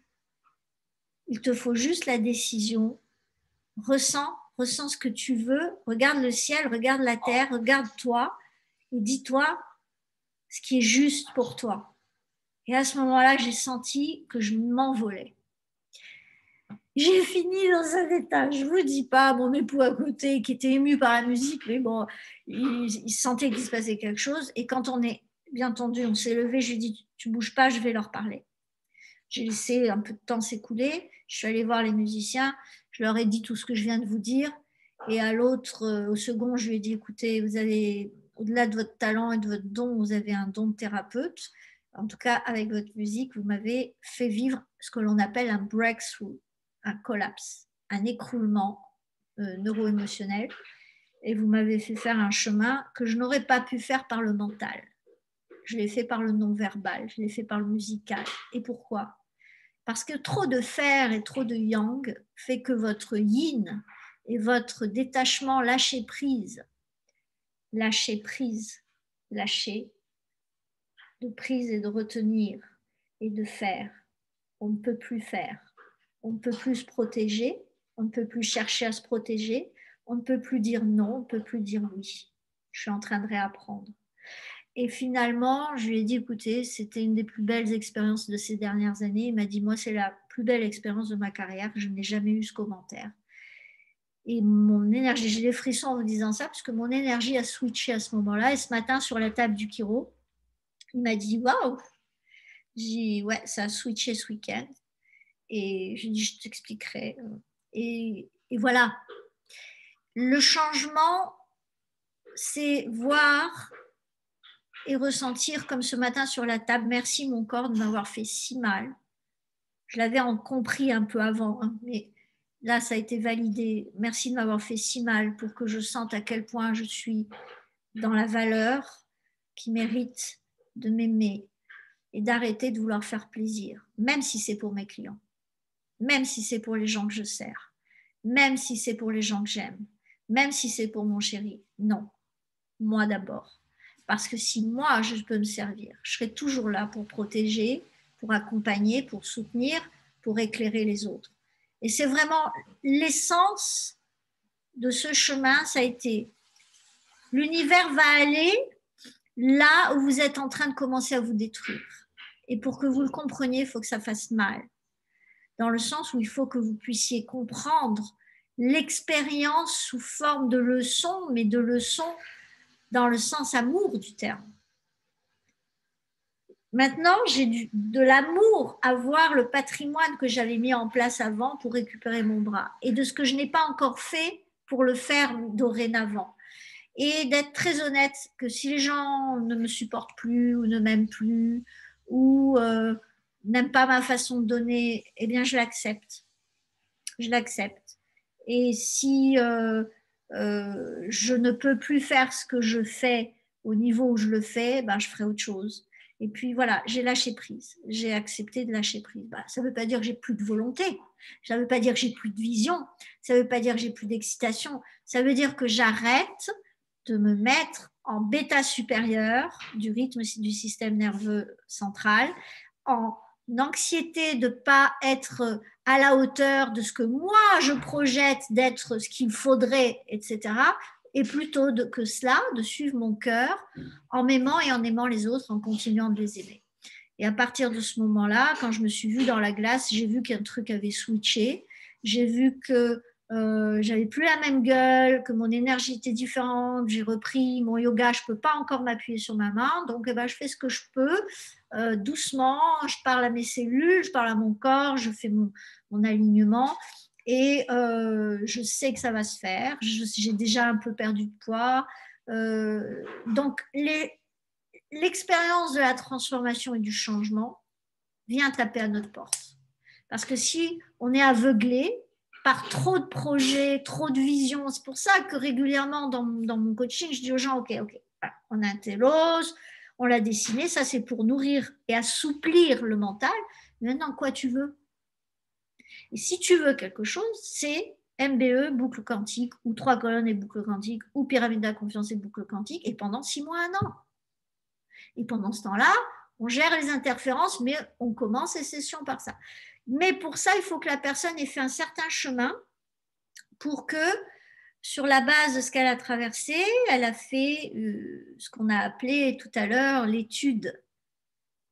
il te faut juste la décision, ressens ce que tu veux, regarde le ciel, regarde la terre, regarde-toi et dis-toi ce qui est juste pour toi. Et à ce moment-là, j'ai senti que je m'envolais. J'ai fini dans un état, je vous dis pas, mon époux à côté qui était ému par la musique, mais bon, il sentait qu'il se passait quelque chose. Et quand on est, bien entendu, on s'est levé, je lui ai dit, tu bouges pas, je vais leur parler. J'ai laissé un peu de temps s'écouler, je suis allée voir les musiciens, je leur ai dit tout ce que je viens de vous dire. Et à l'autre, au second, je lui ai dit, écoutez, vous avez, au-delà de votre talent et de votre don, vous avez un don de thérapeute. En tout cas, avec votre musique, vous m'avez fait vivre ce que l'on appelle un breakthrough, un collapse, un écroulement neuro-émotionnel. Et vous m'avez fait faire un chemin que je n'aurais pas pu faire par le mental. Je l'ai fait par le non-verbal, je l'ai fait par le musical. Et pourquoi ? Parce que trop de fer et trop de yang fait que votre yin et votre détachement lâcher prise, lâcher, de prise et de retenir et de faire. On ne peut plus faire. On ne peut plus se protéger, on ne peut plus chercher à se protéger, on ne peut plus dire non, on ne peut plus dire oui. Je suis en train de réapprendre. Et finalement, je lui ai dit, écoutez, c'était une des plus belles expériences de ces dernières années. Il m'a dit, moi, c'est la plus belle expérience de ma carrière. Je n'ai jamais eu ce commentaire. Et mon énergie, j'ai des frissons en vous disant ça, parce que mon énergie a switché à ce moment-là. Et ce matin, sur la table du chiro, il m'a dit, waouh. J'ai dit, ouais, ça a switché ce week-end. Et je lui ai dit, je t'expliquerai. Et voilà. Le changement, c'est voir et ressentir comme ce matin sur la table, merci mon corps de m'avoir fait si mal. Je l'avais compris un peu avant, hein, mais là ça a été validé. Merci de m'avoir fait si mal pour que je sente à quel point je suis dans la valeur qui mérite de m'aimer et d'arrêter de vouloir faire plaisir, même si c'est pour mes clients, même si c'est pour les gens que je sers, même si c'est pour les gens que j'aime, même si c'est pour mon chéri. Non, moi d'abord. Parce que si moi, je peux me servir, je serai toujours là pour protéger, pour accompagner, pour soutenir, pour éclairer les autres. Et c'est vraiment l'essence de ce chemin, ça a été l'univers va aller là où vous êtes en train de commencer à vous détruire. Et pour que vous le compreniez, il faut que ça fasse mal. Dans le sens où il faut que vous puissiez comprendre l'expérience sous forme de leçons, mais de leçons dans le sens amour du terme. Maintenant, j'ai de l'amour à voir le patrimoine que j'avais mis en place avant pour récupérer mon bras et de ce que je n'ai pas encore fait pour le faire dorénavant. Et d'être très honnête que si les gens ne me supportent plus ou ne m'aiment plus ou n'aiment pas ma façon de donner, eh bien je l'accepte. Je l'accepte. Et si je ne peux plus faire ce que je fais au niveau où je le fais, ben, je ferai autre chose. Et puis voilà, j'ai lâché prise. J'ai accepté de lâcher prise. Ben, ça ne veut pas dire que j'ai plus de volonté. Ça ne veut pas dire que j'ai plus de vision. Ça ne veut pas dire que j'ai plus d'excitation. Ça veut dire que j'arrête de me mettre en bêta supérieur du rythme du système nerveux central, en anxiété de ne pas être à la hauteur de ce que moi je projette d'être ce qu'il faudrait, etc. Et plutôt que cela, de suivre mon cœur en m'aimant et en aimant les autres, en continuant de les aimer. Et à partir de ce moment-là, quand je me suis vue dans la glace, j'ai vu qu'un truc avait switché. J'ai vu que j'avais plus la même gueule, que mon énergie était différente. J'ai repris mon yoga, je peux pas encore m'appuyer sur ma main, donc eh ben, je fais ce que je peux, doucement. Je parle à mes cellules, je parle à mon corps, je fais mon alignement. Et je sais que ça va se faire. J'ai déjà un peu perdu de poids. Donc, l'expérience de la transformation et du changement vient taper à notre porte. Parce que si on est aveuglé par trop de projets, trop de visions, c'est pour ça que régulièrement dans mon coaching, je dis aux gens, ok, voilà, on a un télos, on l'a dessiné, ça c'est pour nourrir et assouplir le mental. Maintenant, quoi tu veux ? Et si tu veux quelque chose, c'est MBE, boucle quantique, ou 3 colonnes et boucle quantique, ou pyramide de la confiance et boucle quantique, et pendant 6 mois, 1 an. Et pendant ce temps-là, On gère les interférences, mais on commence les sessions par ça. Mais pour ça, il faut que la personne ait fait un certain chemin pour que, sur la base de ce qu'elle a traversé, elle a fait ce qu'on a appelé tout à l'heure l'étude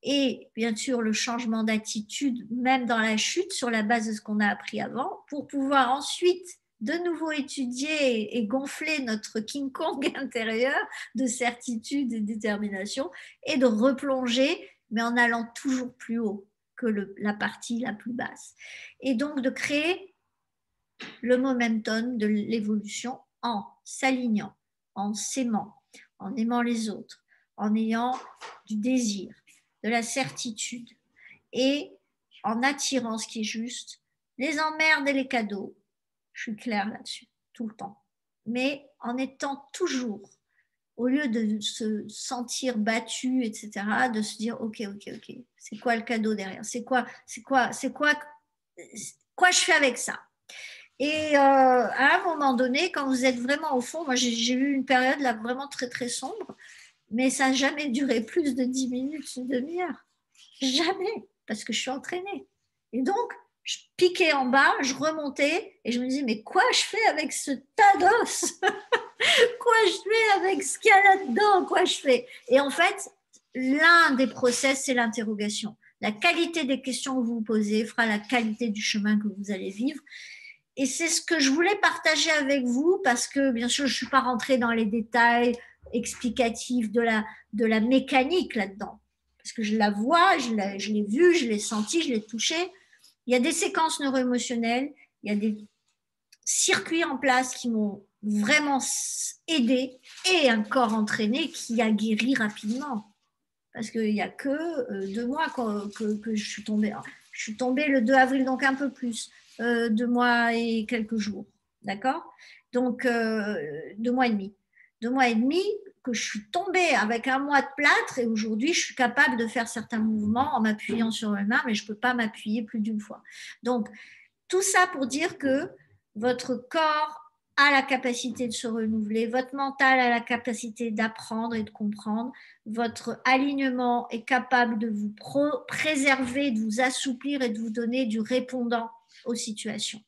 et bien sûr le changement d'attitude, même dans la chute, sur la base de ce qu'on a appris avant, pour pouvoir ensuite de nouveau étudier et gonfler notre King Kong intérieur de certitude et de détermination et de replonger, mais en allant toujours plus haut que la partie la plus basse. Et donc de créer le momentum de l'évolution en s'alignant, en s'aimant, en aimant les autres, en ayant du désir, de la certitude et en attirant ce qui est juste, les emmerdes et les cadeaux. Je suis claire là-dessus, tout le temps. Mais en étant toujours, au lieu de se sentir battu, etc., de se dire, ok, c'est quoi le cadeau derrière? Quoi je fais avec ça? Et à un moment donné, quand vous êtes vraiment au fond, moi j'ai eu une période là vraiment très très sombre, mais ça n'a jamais duré plus de 10 minutes, une demi-heure. Jamais, parce que je suis entraînée. Et donc, je piquais en bas, je remontais et je me disais, mais quoi je fais avec ce tas d'os? Quoi je fais avec ce qu'il y a là-dedans? Quoi je fais? Et en fait, l'un des process, c'est l'interrogation. La qualité des questions que vous vous posez fera la qualité du chemin que vous allez vivre. Et c'est ce que je voulais partager avec vous parce que, bien sûr, je ne suis pas rentrée dans les détails explicatifs de la mécanique là-dedans. Parce que je la vois, je l'ai vue, je l'ai sentie, je l'ai touchée. Il y a des séquences neuroémotionnelles, il y a des circuits en place qui m'ont vraiment aidé et un corps entraîné qui a guéri rapidement. Parce qu'il n'y a que 2 mois que je suis tombée. Je suis tombée le 2 avril, donc un peu plus. 2 mois et quelques jours, d'accord? Donc 2 mois et demi. 2 mois et demi que je suis tombée avec un mois de plâtre et aujourd'hui je suis capable de faire certains mouvements en m'appuyant sur mes mains, mais je ne peux pas m'appuyer plus d'une fois. Donc tout ça pour dire que votre corps a la capacité de se renouveler, votre mental a la capacité d'apprendre et de comprendre, votre alignement est capable de vous préserver, de vous assouplir et de vous donner du répondant aux situations.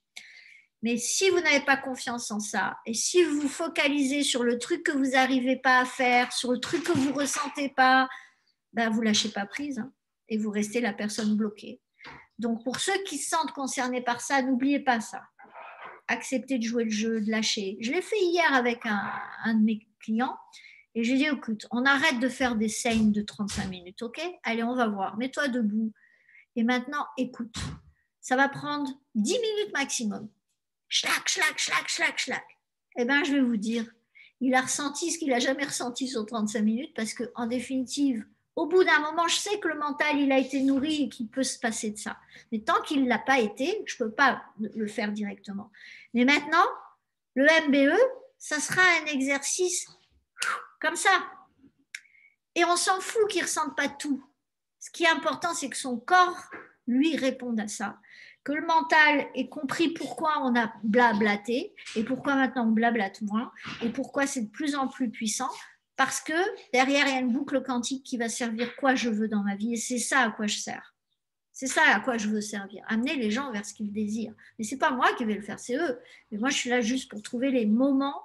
Mais si vous n'avez pas confiance en ça, et si vous vous focalisez sur le truc que vous n'arrivez pas à faire, sur le truc que vous ne ressentez pas, ben vous ne lâchez pas prise et vous restez la personne bloquée. Donc pour ceux qui se sentent concernés par ça, n'oubliez pas ça. Acceptez de jouer le jeu, de lâcher. Je l'ai fait hier avec un de mes clients et j'ai dit, écoute, on arrête de faire des scènes de 35 minutes, ok? Allez, on va voir. Mets-toi debout. Et maintenant, écoute. Ça va prendre 10 minutes maximum. Schlac, schlac, schlac, schlac, schlac. Eh bien, je vais vous dire, il a ressenti ce qu'il n'a jamais ressenti sur 35 minutes parce qu'en définitive, au bout d'un moment, je sais que le mental, il a été nourri et qu'il peut se passer de ça. Mais tant qu'il ne l'a pas été, je ne peux pas le faire directement. Mais maintenant, le MBE, ça sera un exercice comme ça. Et on s'en fout qu'il ne ressente pas tout. Ce qui est important, c'est que son corps, lui, réponde à ça. Que le mental ait compris pourquoi on a blablaté et pourquoi maintenant on blablate moins et pourquoi c'est de plus en plus puissant. Parce que derrière, il y a une boucle quantique qui va servir quoi je veux dans ma vie et c'est ça à quoi je sers. C'est ça à quoi je veux servir. Amener les gens vers ce qu'ils désirent. Mais ce n'est pas moi qui vais le faire, c'est eux. Mais moi, je suis là juste pour trouver les moments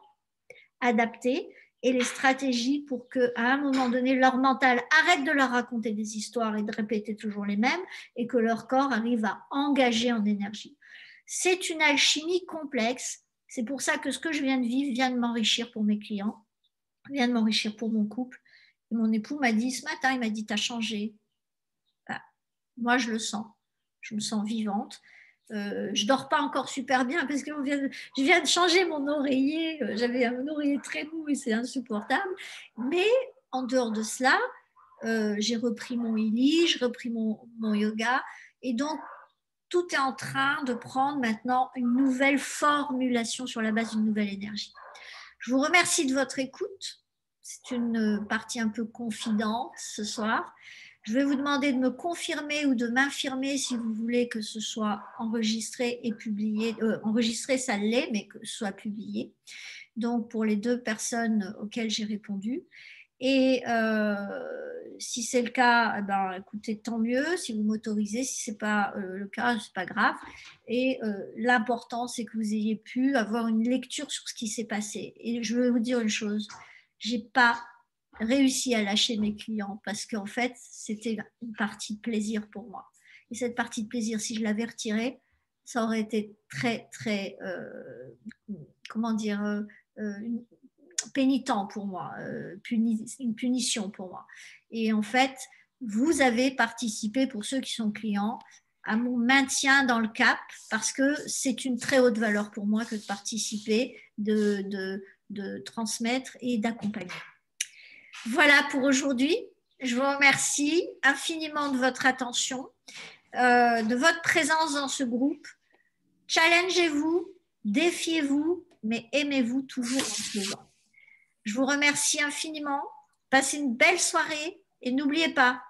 adaptés et les stratégies pour qu'à un moment donné, leur mental arrête de leur raconter des histoires et de répéter toujours les mêmes et que leur corps arrive à engager en énergie. C'est une alchimie complexe. C'est pour ça que ce que je viens de vivre vient de m'enrichir pour mes clients, vient de m'enrichir pour mon couple. Et mon époux m'a dit ce matin, il m'a dit, t'as changé. Ben, moi, je le sens. Je me sens vivante. Je dors pas encore super bien parce que je viens de changer mon oreiller. J'avais un oreiller très mou et c'est insupportable. Mais en dehors de cela, j'ai repris mon Ili, j'ai repris mon yoga. Et donc, tout est en train de prendre maintenant une nouvelle formulation sur la base d'une nouvelle énergie. Je vous remercie de votre écoute. C'est une partie un peu confidente ce soir. Je vais vous demander de me confirmer ou de m'infirmer si vous voulez que ce soit enregistré et publié. Enregistré, ça l'est, mais que ce soit publié. Donc, pour les 2 personnes auxquelles j'ai répondu. Et si c'est le cas, ben, écoutez, tant mieux si vous m'autorisez. Si ce n'est pas le cas, ce n'est pas grave. Et l'important, c'est que vous ayez pu avoir une lecture sur ce qui s'est passé. Et je veux vous dire une chose, je n'ai pas réussi à lâcher mes clients parce qu'en fait, c'était une partie de plaisir pour moi. Et cette partie de plaisir, si je l'avais retirée, ça aurait été très, très, comment dire, pénitent pour moi, une punition pour moi. Et en fait, vous avez participé, pour ceux qui sont clients, à mon maintien dans le cap, parce que c'est une très haute valeur pour moi que de participer, de transmettre et d'accompagner. Voilà pour aujourd'hui. Je vous remercie infiniment de votre attention, de votre présence dans ce groupe. Challengez-vous, défiez-vous, mais aimez-vous toujours en faisant. Je vous remercie infiniment. Passez une belle soirée et n'oubliez pas,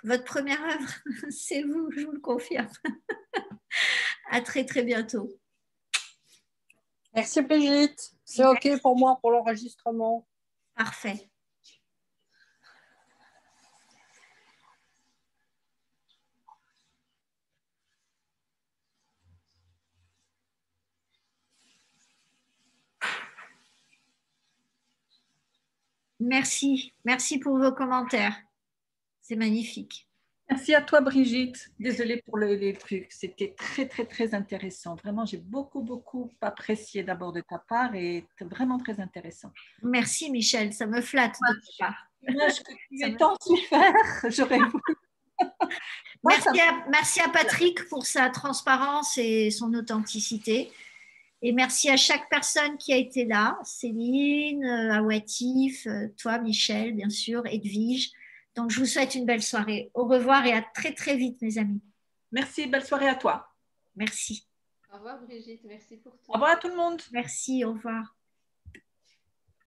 votre première œuvre, c'est vous, je vous le confirme. À très, très bientôt. Merci Brigitte. C'est OK pour moi pour l'enregistrement. Parfait. Merci. Merci pour vos commentaires. C'est magnifique. Merci à toi, Brigitte. Désolée pour les trucs. C'était très, très, très intéressant. Vraiment, j'ai beaucoup, beaucoup apprécié d'abord de ta part et c'est vraiment très intéressant. Merci, Michel. Ça me flatte de ta part. Dommage que tu aies tant souffert. J'aurais voulu. Merci à Patrick pour sa transparence et son authenticité. Et merci à chaque personne qui a été là. Céline, Awatif, toi, Michel, bien sûr, Edwige. Donc, je vous souhaite une belle soirée. Au revoir et à très, très vite, mes amis. Merci, belle soirée à toi. Merci. Au revoir, Brigitte. Merci pour tout. Au revoir à tout le monde. Merci, au revoir.